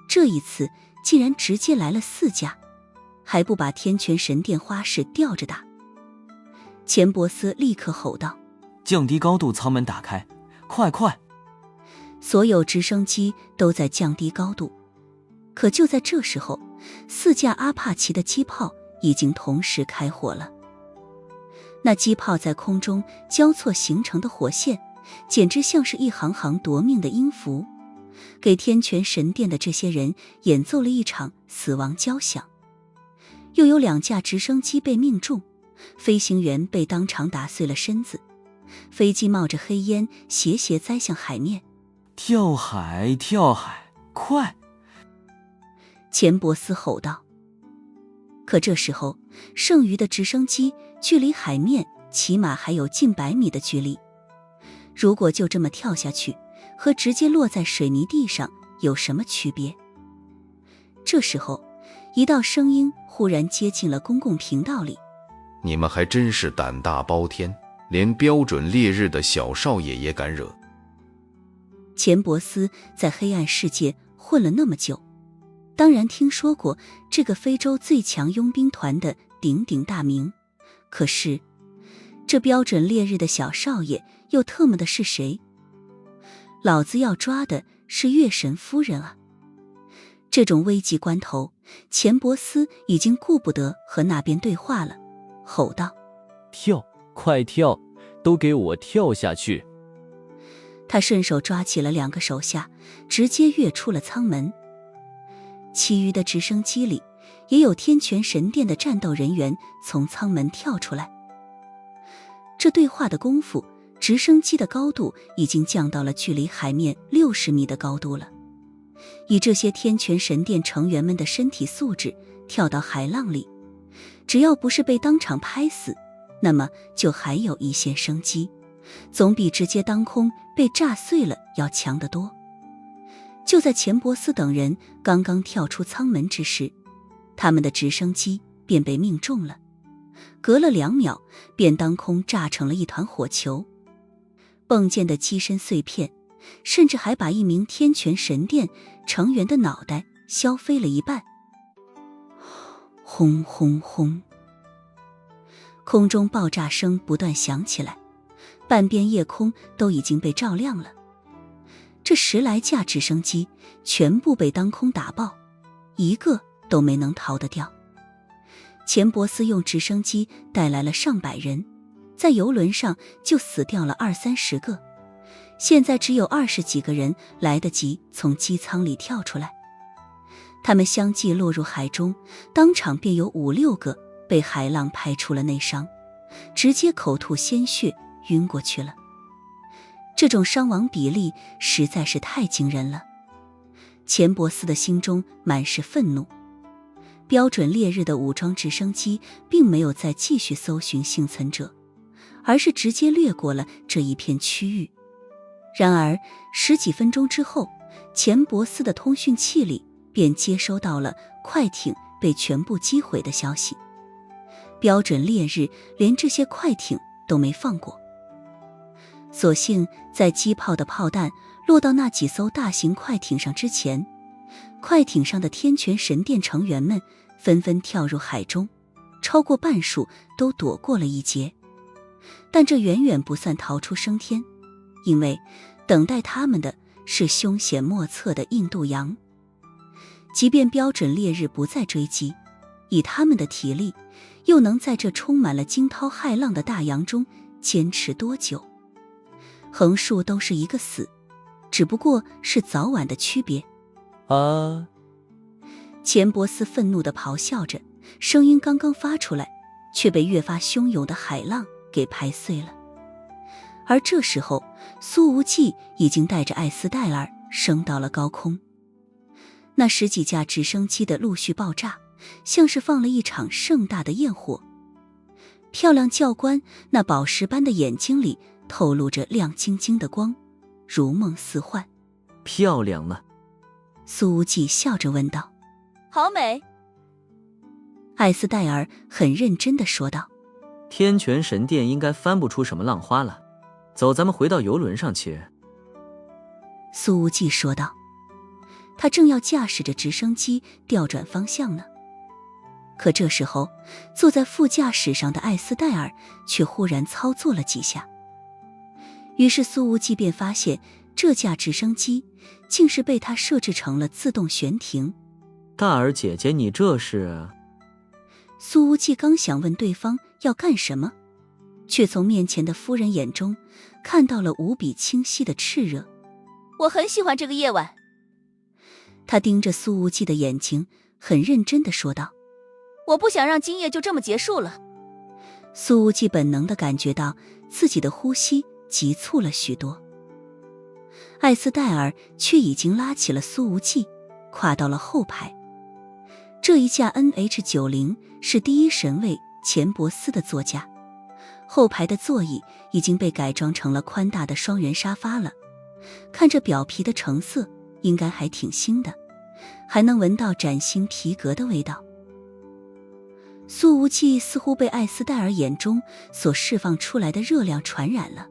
这一次竟然直接来了4架，还不把天泉神殿花式吊着打。钱伯斯立刻吼道：降低高度，舱门打开，快！所有直升机都在降低高度，可就在这时候，4架阿帕奇的机炮已经同时开火了。那机炮在空中交错形成的火线，简直像是一行行夺命的音符，给天泉神殿的这些人演奏了一场死亡交响。又有2架直升机被命中，飞行员被当场打碎了身子，飞机冒着黑烟斜斜栽向海面。跳海，快！钱伯斯吼道。可这时候，剩余的直升机距离海面起码还有近100米的距离，如果就这么跳下去，和直接落在水泥地上有什么区别？这时候，一道声音忽然接进了公共频道里：你们还真是胆大包天，连标准烈日的小少爷也敢惹。钱伯斯在黑暗世界混了那么久，当然听说过这个非洲最强佣兵团的鼎鼎大名，可是这标准烈日的小少爷又特么的是谁？老子要抓的是月神夫人啊！这种危急关头，钱伯斯已经顾不得和那边对话了，吼道：跳，快跳，都给我跳下去！他顺手抓起了2个手下，直接跃出了舱门。其余的直升机里也有天泉神殿的战斗人员从舱门跳出来。这对话的功夫，直升机的高度已经降到了距离海面60米的高度了。以这些天泉神殿成员们的身体素质，跳到海浪里，只要不是被当场拍死，那么就还有一线生机，总比直接当空被炸碎了要强得多。就在钱伯斯等人刚刚跳出舱门之时，他们的直升机便被命中了，隔了2秒便当空炸成了一团火球，迸溅的机身碎片甚至还把一名天泉神殿成员的脑袋削飞了一半。轰轰轰，空中爆炸声不断响起来，半边夜空都已经被照亮了。这10来架直升机全部被当空打爆，一个都没能逃得掉。钱伯斯用直升机带来了上百人，在游轮上就死掉了20-30个，现在只有20几个人来得及从机舱里跳出来。他们相继落入海中，当场便有5-6个被海浪拍出了内伤，直接口吐鲜血晕过去了。这种伤亡比例实在是太惊人了。钱伯斯的心中满是愤怒。标准烈日的武装直升机并没有再继续搜寻幸存者，而是直接掠过了这一片区域。然而十几分钟之后，钱伯斯的通讯器里便接收到了快艇被全部击毁的消息。标准烈日连这些快艇都没放过，所幸在机炮的炮弹落到那几艘大型快艇上之前，快艇上的天泉神殿成员们纷纷跳入海中，超过半数都躲过了一劫。但这远远不算逃出升天，因为等待他们的是凶险莫测的印度洋。即便标准烈日不再追击，以他们的体力，又能在这充满了惊涛骇浪的大洋中坚持多久？横竖都是一个死，只不过是早晚的区别。啊！钱伯斯愤怒地咆哮着，声音刚刚发出来，却被越发汹涌的海浪给拍碎了。而这时候，苏无忌已经带着艾斯戴尔升到了高空。那十几架直升机的陆续爆炸，像是放了一场盛大的焰火。漂亮教官那宝石般的眼睛里透露着亮晶晶的光，如梦似幻。漂亮吗？苏无忌笑着问道。好美。艾斯戴尔很认真地说道。天泉神殿应该翻不出什么浪花了，走，咱们回到游轮上去。苏无忌说道。他正要驾驶着直升机调转方向呢，可这时候坐在副驾驶上的艾斯戴尔却忽然操作了几下，于是苏无忌便发现这架直升机竟是被他设置成了自动悬停。大儿姐姐，你这是……苏无忌刚想问对方要干什么，却从面前的夫人眼中看到了无比清晰的炽热。我很喜欢这个夜晚。他盯着苏无忌的眼睛，很认真地说道。我不想让今夜就这么结束了。苏无忌本能地感觉到自己的呼吸急促了许多。艾斯戴尔却已经拉起了苏无忌，跨到了后排。这一架 NH90 是第一神卫钱伯斯的座驾，后排的座椅已经被改装成了宽大的双人沙发了，看着表皮的成色应该还挺新的，还能闻到崭新皮革的味道。苏无忌似乎被艾斯戴尔眼中所释放出来的热量传染了，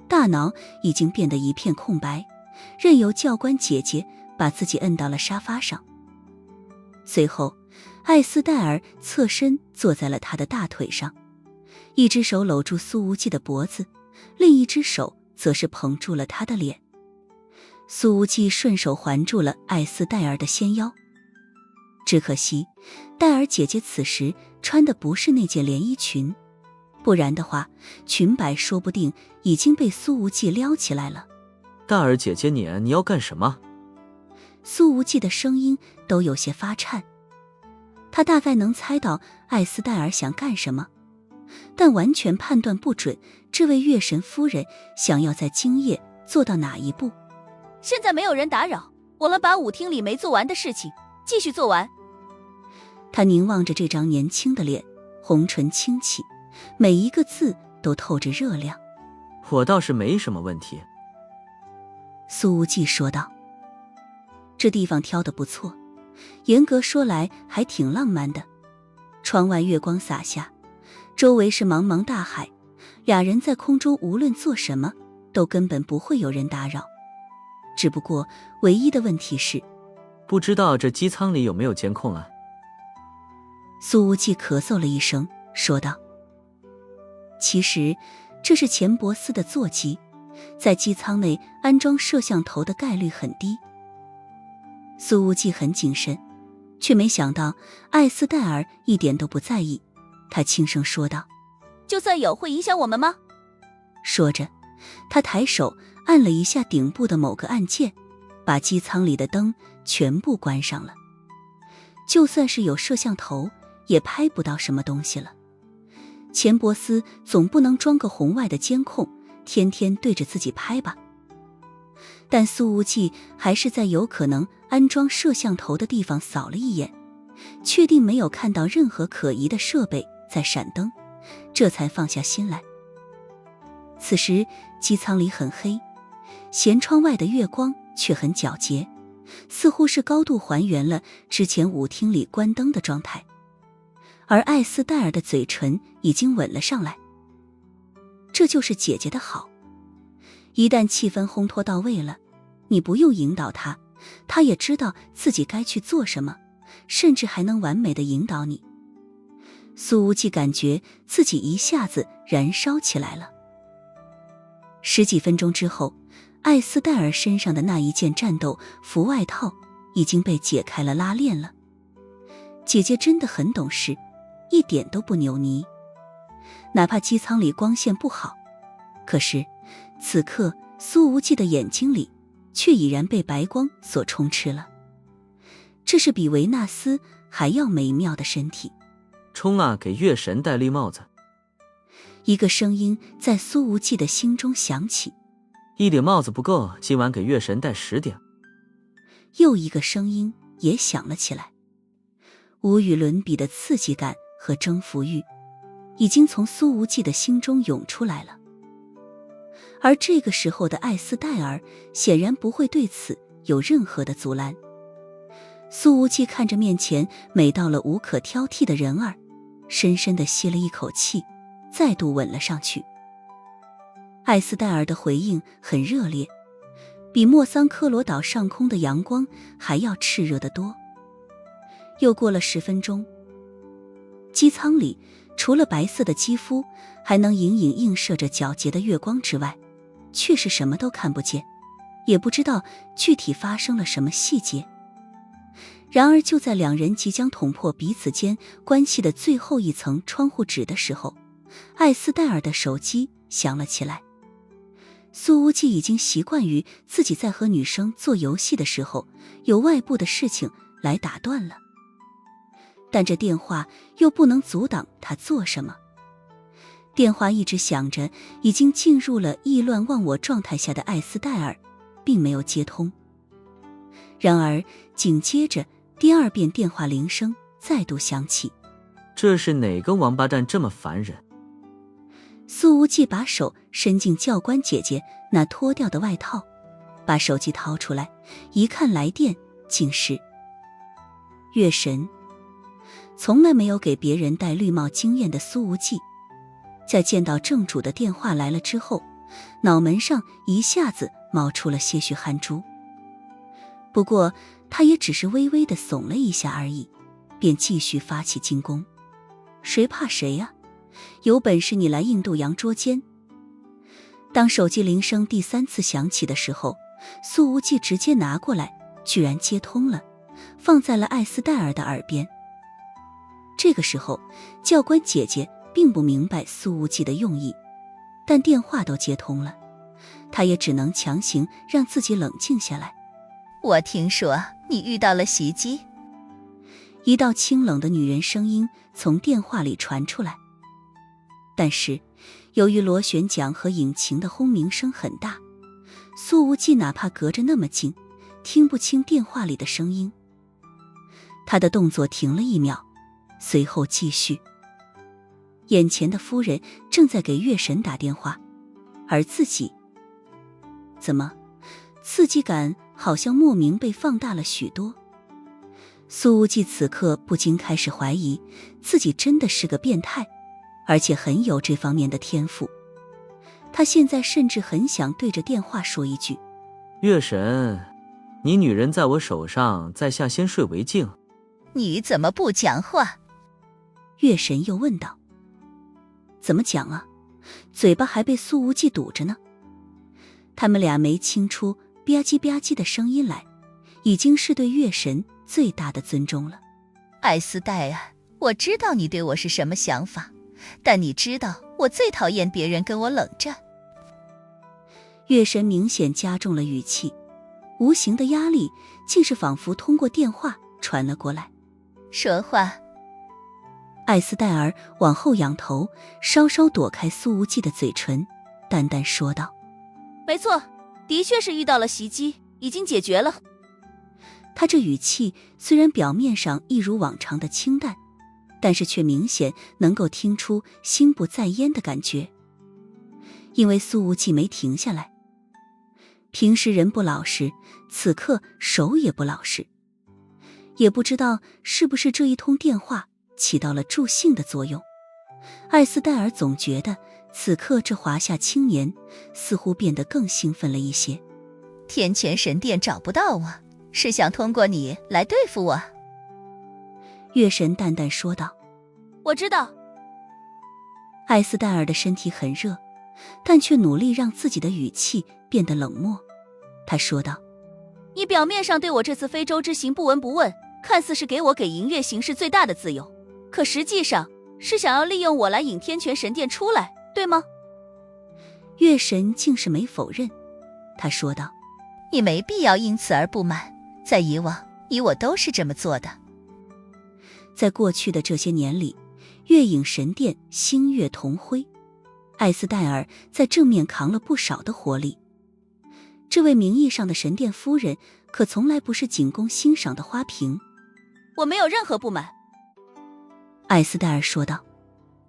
大脑已经变得一片空白，任由教官姐姐把自己摁到了沙发上。随后，艾斯戴尔侧身坐在了他的大腿上，一只手搂住苏无忌的脖子，另一只手则是捧住了他的脸。苏无忌顺手环住了艾斯戴尔的纤腰，只可惜戴尔姐姐此时穿的不是那件连衣裙，不然的话，裙摆说不定已经被苏无忌撩起来了。大儿姐姐，你要干什么？苏无忌的声音都有些发颤，他大概能猜到艾斯戴尔想干什么，但完全判断不准这位月神夫人想要在今夜做到哪一步。现在没有人打扰，我们把舞厅里没做完的事情继续做完。他凝望着这张年轻的脸，红唇轻启，每一个字都透着热量。我倒是没什么问题。苏无忌说道。这地方挑得不错，严格说来还挺浪漫的。窗外月光洒下，周围是茫茫大海，俩人在空中无论做什么都根本不会有人打扰。只不过唯一的问题是，不知道这机舱里有没有监控啊？苏无忌咳嗽了一声说道。其实这是钱伯斯的座机，在机舱内安装摄像头的概率很低。苏无忌很谨慎，却没想到艾斯戴尔一点都不在意，他轻声说道。就算有，会影响我们吗？说着，他抬手按了一下顶部的某个按键，把机舱里的灯全部关上了。就算是有摄像头，也拍不到什么东西了。钱伯斯总不能装个红外的监控，天天对着自己拍吧。但苏无忌还是在有可能安装摄像头的地方扫了一眼，确定没有看到任何可疑的设备在闪灯，这才放下心来。此时机舱里很黑，舷窗外的月光却很皎洁，似乎是高度还原了之前舞厅里关灯的状态。而艾斯戴尔的嘴唇已经吻了上来。这就是姐姐的好，一旦气氛烘托到位了，你不用引导她，她也知道自己该去做什么，甚至还能完美的引导你。苏无忌感觉自己一下子燃烧起来了。十几分钟之后，艾斯戴尔身上的那一件战斗服外套已经被解开了拉链了。姐姐真的很懂事，一点都不扭捏。哪怕机舱里光线不好，可是此刻苏无忌的眼睛里却已然被白光所充斥了。这是比维纳斯还要美妙的身体。冲啊，给月神戴绿帽子！一个声音在苏无忌的心中响起。一顶帽子不够，今晚给月神戴10顶。又一个声音也响了起来。无与伦比的刺激感和征服欲已经从苏无忌的心中涌出来了。而这个时候的艾斯戴尔显然不会对此有任何的阻拦。苏无忌看着面前美到了无可挑剔的人儿，深深地吸了一口气，再度吻了上去。艾斯戴尔的回应很热烈，比莫桑科罗岛上空的阳光还要炽热得多。又过了10分钟，机舱里除了白色的肌肤还能隐隐映射着皎洁的月光之外，却是什么都看不见，也不知道具体发生了什么细节。然而就在两人即将捅破彼此间关系的最后一层窗户纸的时候，艾斯戴尔的手机响了起来。苏无忌已经习惯于自己在和女生做游戏的时候有外部的事情来打断了，但这电话又不能阻挡他做什么。电话一直响着，已经进入了意乱忘我状态下的艾斯戴尔并没有接通。然而紧接着第2遍电话铃声再度响起。这是哪个王八蛋这么烦人？苏无忌把手伸进教官姐姐那脱掉的外套，把手机掏出来，一看来电竟是月神。从来没有给别人戴绿帽经验的苏无忌，在见到正主的电话来了之后，脑门上一下子冒出了些许汗珠。不过他也只是微微地耸了一下而已，便继续发起进攻。谁怕谁呀？有本事你来印度洋捉奸！当手机铃声第3次响起的时候，苏无忌直接拿过来，居然接通了，放在了艾斯戴尔的耳边。这个时候教官姐姐并不明白苏无忌的用意，但电话都接通了，她也只能强行让自己冷静下来。我听说你遇到了袭击。一道清冷的女人声音从电话里传出来，但是由于螺旋桨和引擎的轰鸣声很大，苏无忌哪怕隔着那么近，听不清电话里的声音。他的动作停了1秒，随后继续。眼前的夫人正在给月神打电话，而自己怎么刺激感好像莫名被放大了许多。苏无忌此刻不禁开始怀疑自己真的是个变态，而且很有这方面的天赋。他现在甚至很想对着电话说一句：月神，你女人在我手上，在下先睡为敬。你怎么不讲话？月神又问道。怎么讲啊？嘴巴还被苏无忌堵着呢。他们俩没清出吧唧吧唧的声音来，已经是对月神最大的尊重了。艾斯戴尔，我知道你对我是什么想法，但你知道我最讨厌别人跟我冷战。月神明显加重了语气，无形的压力竟是仿佛通过电话传了过来。说话。艾斯戴尔往后仰头，稍稍躲开苏无忌的嘴唇，淡淡说道：没错，的确是遇到了袭击，已经解决了。他这语气虽然表面上一如往常的清淡，但是却明显能够听出心不在焉的感觉。因为苏无忌没停下来，平时人不老实，此刻手也不老实。也不知道是不是这一通电话起到了助兴的作用，艾斯戴尔总觉得此刻这华夏青年似乎变得更兴奋了一些。天泉神殿找不到我，是想通过你来对付我？月神淡淡说道。我知道。艾斯戴尔的身体很热，但却努力让自己的语气变得冷漠。他说道，你表面上对我这次非洲之行不闻不问，看似是给我给银月行事最大的自由，可实际上是想要利用我来引天泉神殿出来，对吗？月神竟是没否认。他说道，你没必要因此而不满，在以往你我都是这么做的。在过去的这些年里，月影神殿星月同辉，艾斯戴尔在正面扛了不少的活力。这位名义上的神殿夫人可从来不是仅供欣赏的花瓶。我没有任何不满，艾斯戴尔说道。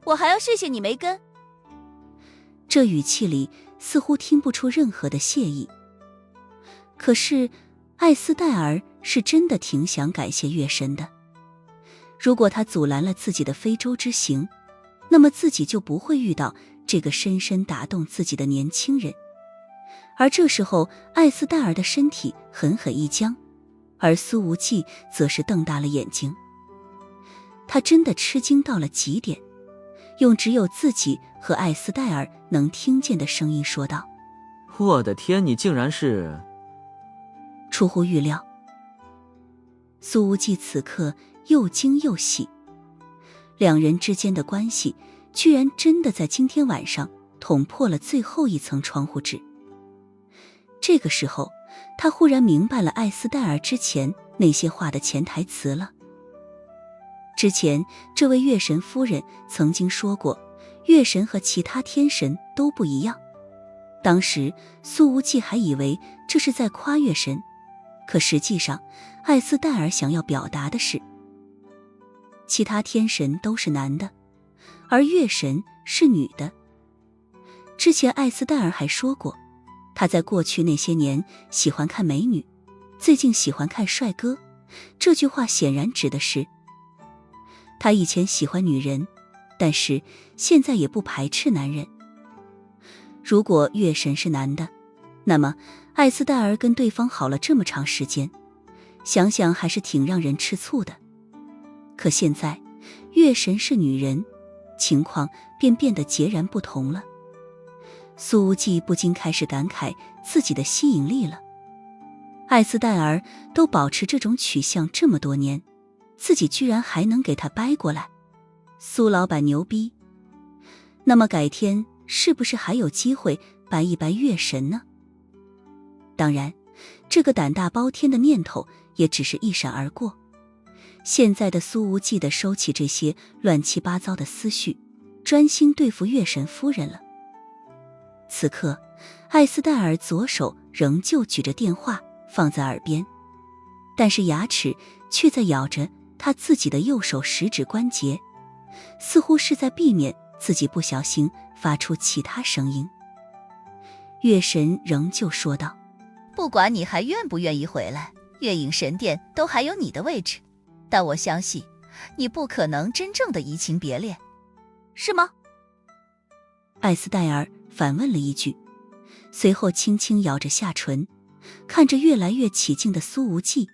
我还要谢谢你梅根。这语气里似乎听不出任何的谢意。可是艾斯戴尔是真的挺想感谢月神的。如果他阻拦了自己的非洲之行，那么自己就不会遇到这个深深打动自己的年轻人。而这时候艾斯戴尔的身体狠狠一僵，而苏无忌则是瞪大了眼睛。他真的吃惊到了极点，用只有自己和艾斯戴尔能听见的声音说道，我的天，你竟然是……出乎预料。苏无忌此刻又惊又喜，两人之间的关系居然真的在今天晚上捅破了最后一层窗户纸。这个时候他忽然明白了艾斯戴尔之前那些话的潜台词了。之前这位月神夫人曾经说过，月神和其他天神都不一样。当时苏无忌还以为这是在夸月神，可实际上艾斯戴尔想要表达的是，其他天神都是男的，而月神是女的。之前艾斯戴尔还说过，他在过去那些年喜欢看美女，最近喜欢看帅哥。这句话显然指的是他以前喜欢女人，但是现在也不排斥男人。如果月神是男的，那么艾斯戴尔跟对方好了这么长时间，想想还是挺让人吃醋的。可现在月神是女人，情况便变得截然不同了。苏无忌不禁开始感慨自己的吸引力了。艾斯戴尔都保持这种取向这么多年，自己居然还能给他掰过来。苏老板牛逼。那么改天是不是还有机会掰一掰月神呢？当然，这个胆大包天的念头也只是一闪而过。现在的苏无忌的收起这些乱七八糟的思绪，专心对付月神夫人了。此刻艾斯戴尔左手仍旧举着电话放在耳边，但是牙齿却在咬着他自己的右手食指关节，似乎是在避免自己不小心发出其他声音。月神仍旧说道，不管你还愿不愿意回来，月影神殿都还有你的位置，但我相信你不可能真正的移情别恋。是吗？艾斯戴尔反问了一句，随后轻轻咬着下唇，看着越来越起劲的苏无忌，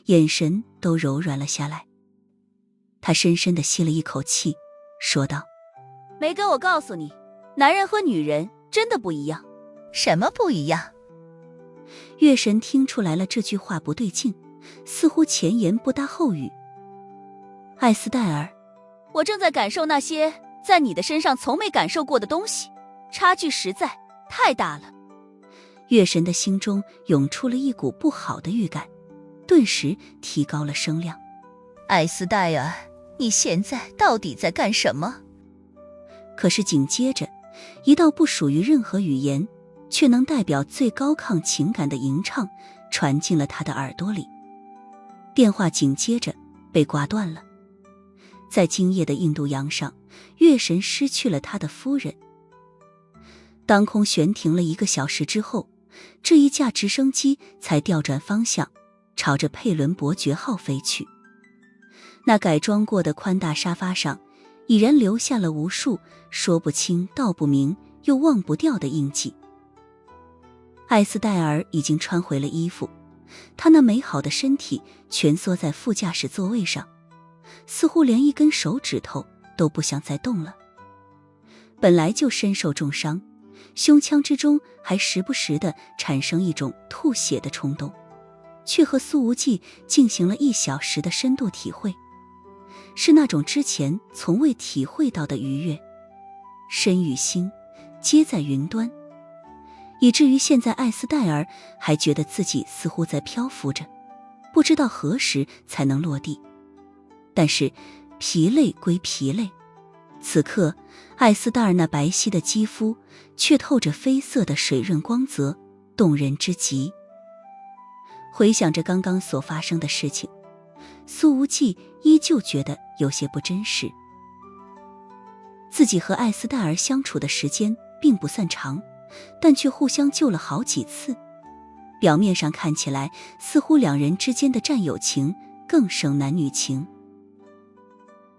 眼神都柔软了下来。他深深地吸了一口气，说道，梅根，我告诉你，男人和女人真的不一样。什么不一样？月神听出来了这句话不对劲，似乎前言不搭后语。艾斯戴尔，我正在感受那些在你的身上从没感受过的东西，差距实在太大了。月神的心中涌出了一股不好的预感，顿时提高了声量。艾斯戴尔，你现在到底在干什么？可是紧接着，一道不属于任何语言，却能代表最高亢情感的吟唱传进了他的耳朵里。电话紧接着被挂断了。在今夜的印度洋上，月神失去了他的夫人。当空悬停了1个小时之后，这一架直升机才调转方向，朝着佩伦伯爵号飞去。那改装过的宽大沙发上，已然留下了无数说不清道不明又忘不掉的印记。艾斯戴尔已经穿回了衣服，她那美好的身体蜷缩在副驾驶座位上，似乎连一根手指头都不想再动了。本来就身受重伤，胸腔之中还时不时地产生一种吐血的冲动，却和苏无忌进行了1小时的深度体会，是那种之前从未体会到的愉悦。身与心皆在云端，以至于现在艾斯戴尔还觉得自己似乎在漂浮着，不知道何时才能落地。但是疲累归疲累，此刻艾斯戴尔那白皙的肌肤却透着绯色的水润光泽，动人之极。回想着刚刚所发生的事情，苏无忌依旧觉得有些不真实。自己和艾斯戴尔相处的时间并不算长，但却互相救了好几次，表面上看起来似乎两人之间的战友情更胜男女情。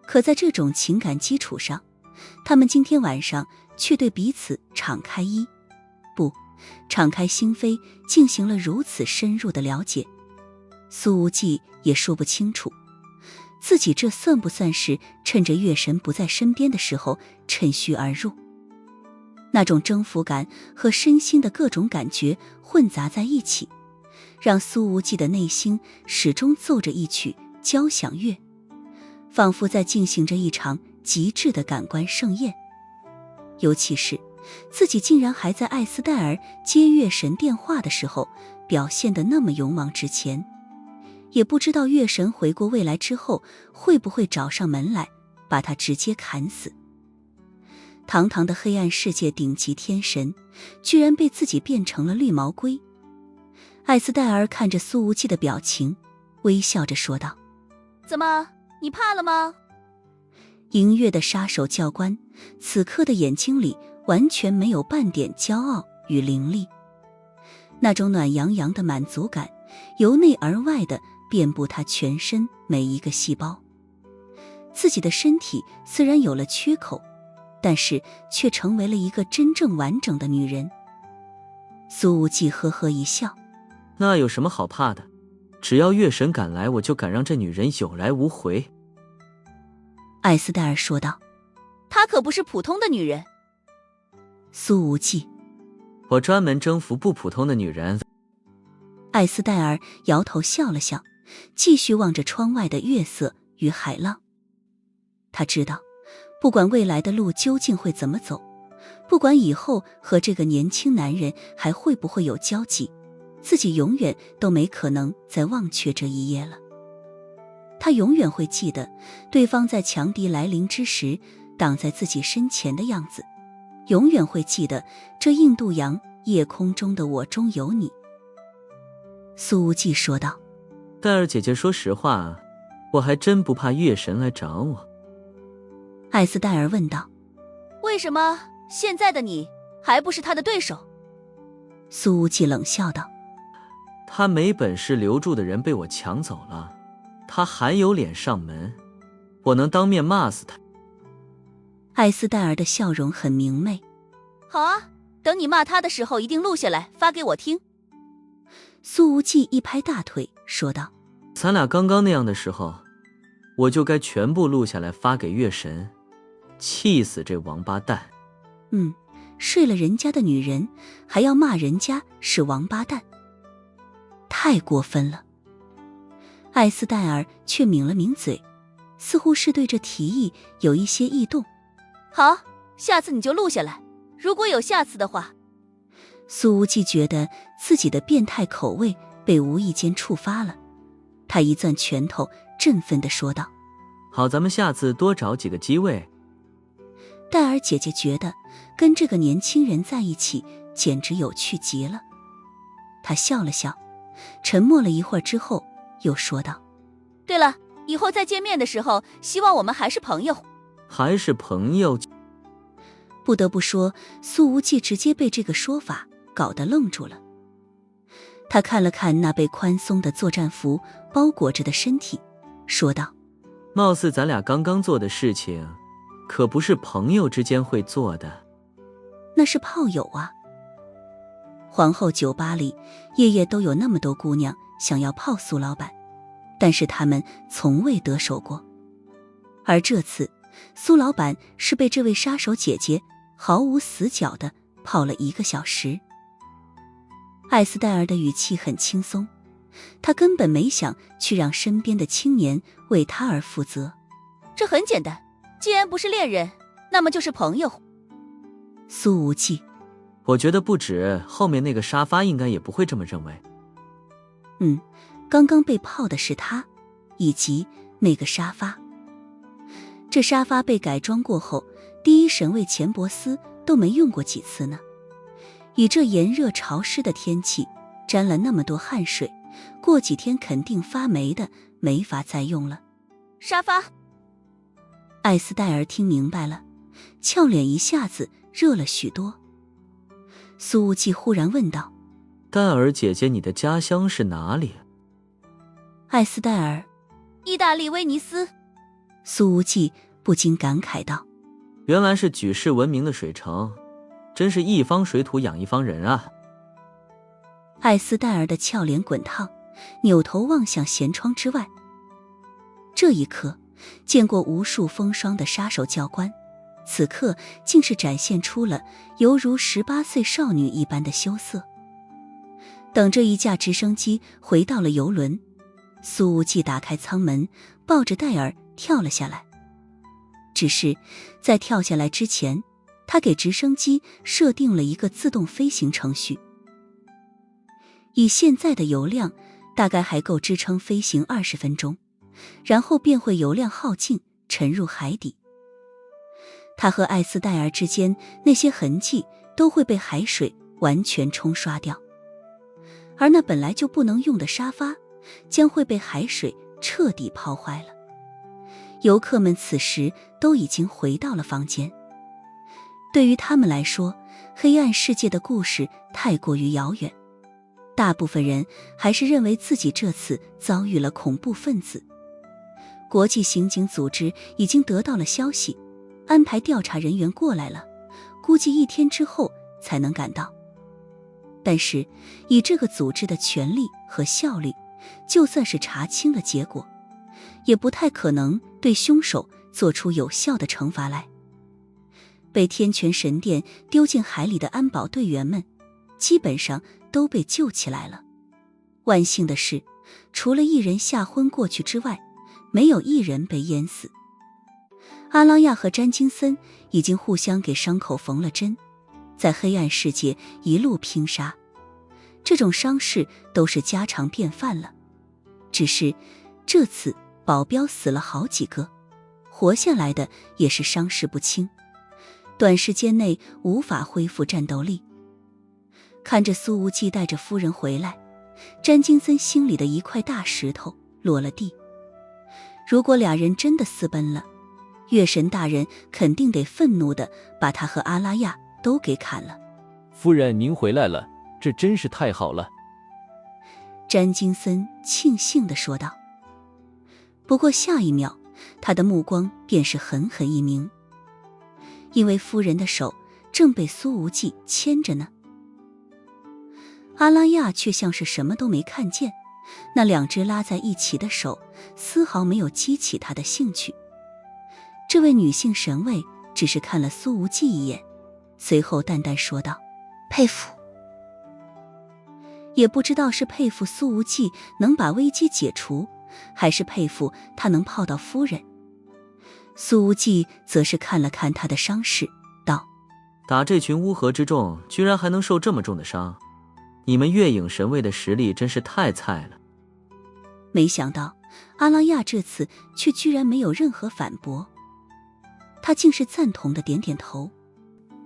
可在这种情感基础上，他们今天晚上却对彼此敞开敞开心扉，进行了如此深入的了解。苏无忌也说不清楚，自己这算不算是趁着月神不在身边的时候趁虚而入。那种征服感和身心的各种感觉混杂在一起，让苏无忌的内心始终奏着一曲交响乐，仿佛在进行着一场极致的感官盛宴。尤其是自己竟然还在艾斯戴尔接月神电话的时候表现得那么勇往直前，也不知道月神回过未来之后会不会找上门来把他直接砍死。堂堂的黑暗世界顶级天神，居然被自己变成了绿毛龟。艾斯戴尔看着苏无忌的表情，微笑着说道：怎么，你怕了吗？银月的杀手教官此刻的眼睛里完全没有半点骄傲与凌厉，那种暖洋洋的满足感由内而外的遍布他全身每一个细胞。自己的身体虽然有了缺口，但是却成为了一个真正完整的女人。苏无忌呵呵一笑：那有什么好怕的？只要月神敢来，我就敢让这女人有来无回。艾斯戴尔说道：她可不是普通的女人。苏无忌：我专门征服不普通的女人。艾斯戴尔摇头笑了笑，继续望着窗外的月色与海浪。他知道，不管未来的路究竟会怎么走，不管以后和这个年轻男人还会不会有交集，自己永远都没可能再忘却这一夜了。他永远会记得对方在强敌来临之时挡在自己身前的样子，永远会记得这印度洋夜空中的我中有你。苏无忌说道：戴尔姐姐，说实话，我还真不怕月神来找我。艾斯戴尔问道：为什么现在的你还不是他的对手？苏无忌冷笑道：他没本事留住的人被我抢走了，他还有脸上门？我能当面骂死他。艾斯戴尔的笑容很明媚。好啊，等你骂他的时候一定录下来发给我听。苏无忌一拍大腿说道：咱俩刚刚那样的时候，我就该全部录下来发给月神，气死这王八蛋。睡了人家的女人还要骂人家是王八蛋，太过分了。艾斯戴尔却抿了抿嘴，似乎是对这提议有一些异动。好，下次你就录下来，如果有下次的话。苏无忌觉得自己的变态口味被无意间触发了，他一攥拳头，振奋地说道：好，咱们下次多找几个机位。戴尔姐姐觉得跟这个年轻人在一起简直有趣极了。她笑了笑，沉默了一会儿之后又说道：对了，以后再见面的时候希望我们还是朋友。还是朋友？不得不说，苏无忌直接被这个说法搞得愣住了。他看了看那被宽松的作战服包裹着的身体，说道：貌似咱俩刚刚做的事情，可不是朋友之间会做的。那是炮友啊。皇后酒吧里夜夜都有那么多姑娘想要泡苏老板，但是他们从未得手过。而这次苏老板是被这位杀手姐姐毫无死角地泡了1个小时。艾斯戴尔的语气很轻松，他根本没想去让身边的青年为他而负责。这很简单，既然不是恋人，那么就是朋友。苏无忌，我觉得不止后面那个沙发应该也不会这么认为。刚刚被泡的是他，以及那个沙发。这沙发被改装过后，第一神卫钱伯斯都没用过几次呢。以这炎热潮湿的天气，沾了那么多汗水，过几天肯定发霉的，没法再用了。沙发。艾斯戴尔听明白了，俏脸一下子热了许多。苏无忌忽然问道：戴尔姐姐，你的家乡是哪里？艾斯戴尔：意大利威尼斯。苏无忌不禁感慨道：原来是举世闻名的水城，真是一方水土养一方人啊。艾斯戴尔的俏脸滚烫，扭头望向舷窗之外。这一刻，见过无数风霜的杀手教官，此刻竟是展现出了犹如18岁少女一般的羞涩。等这一架直升机回到了游轮，苏无忌打开舱门，抱着戴尔跳了下来。只是在跳下来之前，他给直升机设定了一个自动飞行程序。以现在的油量，大概还够支撑飞行20分钟，然后便会油量耗尽，沉入海底。他和艾斯戴尔之间那些痕迹都会被海水完全冲刷掉，而那本来就不能用的沙发将会被海水彻底泡坏了。游客们此时都已经回到了房间。对于他们来说，黑暗世界的故事太过于遥远，大部分人还是认为自己这次遭遇了恐怖分子。国际刑警组织已经得到了消息，安排调查人员过来了，估计1天之后才能赶到。但是以这个组织的权力和效率，就算是查清了结果，也不太可能对凶手做出有效的惩罚来。被天泉神殿丢进海里的安保队员们基本上都被救起来了。万幸的是，除了1人吓昏过去之外，没有1人被淹死。阿拉亚和詹金森已经互相给伤口缝了针，在黑暗世界一路拼杀，这种伤势都是家常便饭了。只是这次保镖死了好几个，活下来的也是伤势不轻，短时间内无法恢复战斗力。看着苏无忌带着夫人回来，詹金森心里的一块大石头落了地。如果俩人真的私奔了，月神大人肯定得愤怒地把他和阿拉亚都给砍了。夫人，您回来了，这真是太好了。詹金森庆幸地说道。不过下一秒，他的目光便是狠狠一凝，因为夫人的手正被苏无忌牵着呢。阿拉亚却像是什么都没看见，那2只拉在一起的手丝毫没有激起他的兴趣。这位女性神卫只是看了苏无忌一眼，随后淡淡说道：佩服。也不知道是佩服苏无忌能把危机解除，还是佩服他能泡到夫人。苏无忌则是看了看他的伤势，道：打这群乌合之众，居然还能受这么重的伤，你们月影神卫的实力真是太菜了。没想到阿拉亚这次却居然没有任何反驳，他竟是赞同的点点头。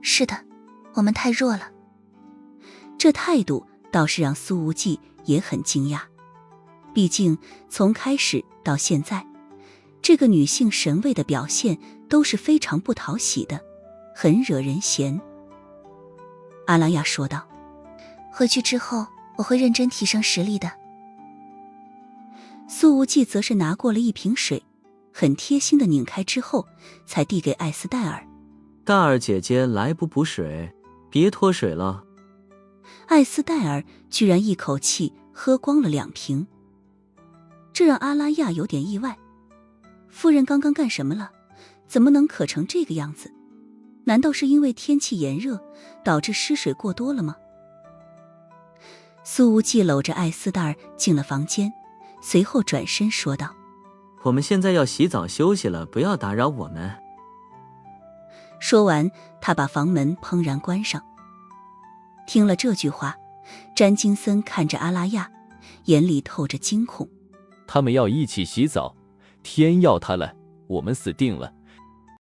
是的，我们太弱了。这态度倒是让苏无忌也很惊讶，毕竟从开始到现在，这个女性神卫的表现都是非常不讨喜的，很惹人嫌。阿拉亚说道：回去之后我会认真提升实力的。苏无忌则是拿过了一瓶水，很贴心的拧开之后，才递给艾斯戴尔。戴尔姐姐来补水，别脱水了。艾斯戴尔居然一口气喝光了2瓶，这让阿拉亚有点意外。夫人刚刚干什么了？怎么能渴成这个样子？难道是因为天气炎热，导致失水过多了吗？苏无忌搂着艾斯戴尔进了房间，随后转身说道：我们现在要洗澡休息了，不要打扰我们。说完，他把房门砰然关上。听了这句话，詹金森看着阿拉亚，眼里透着惊恐。他们要一起洗澡，天要塌了，我们死定了。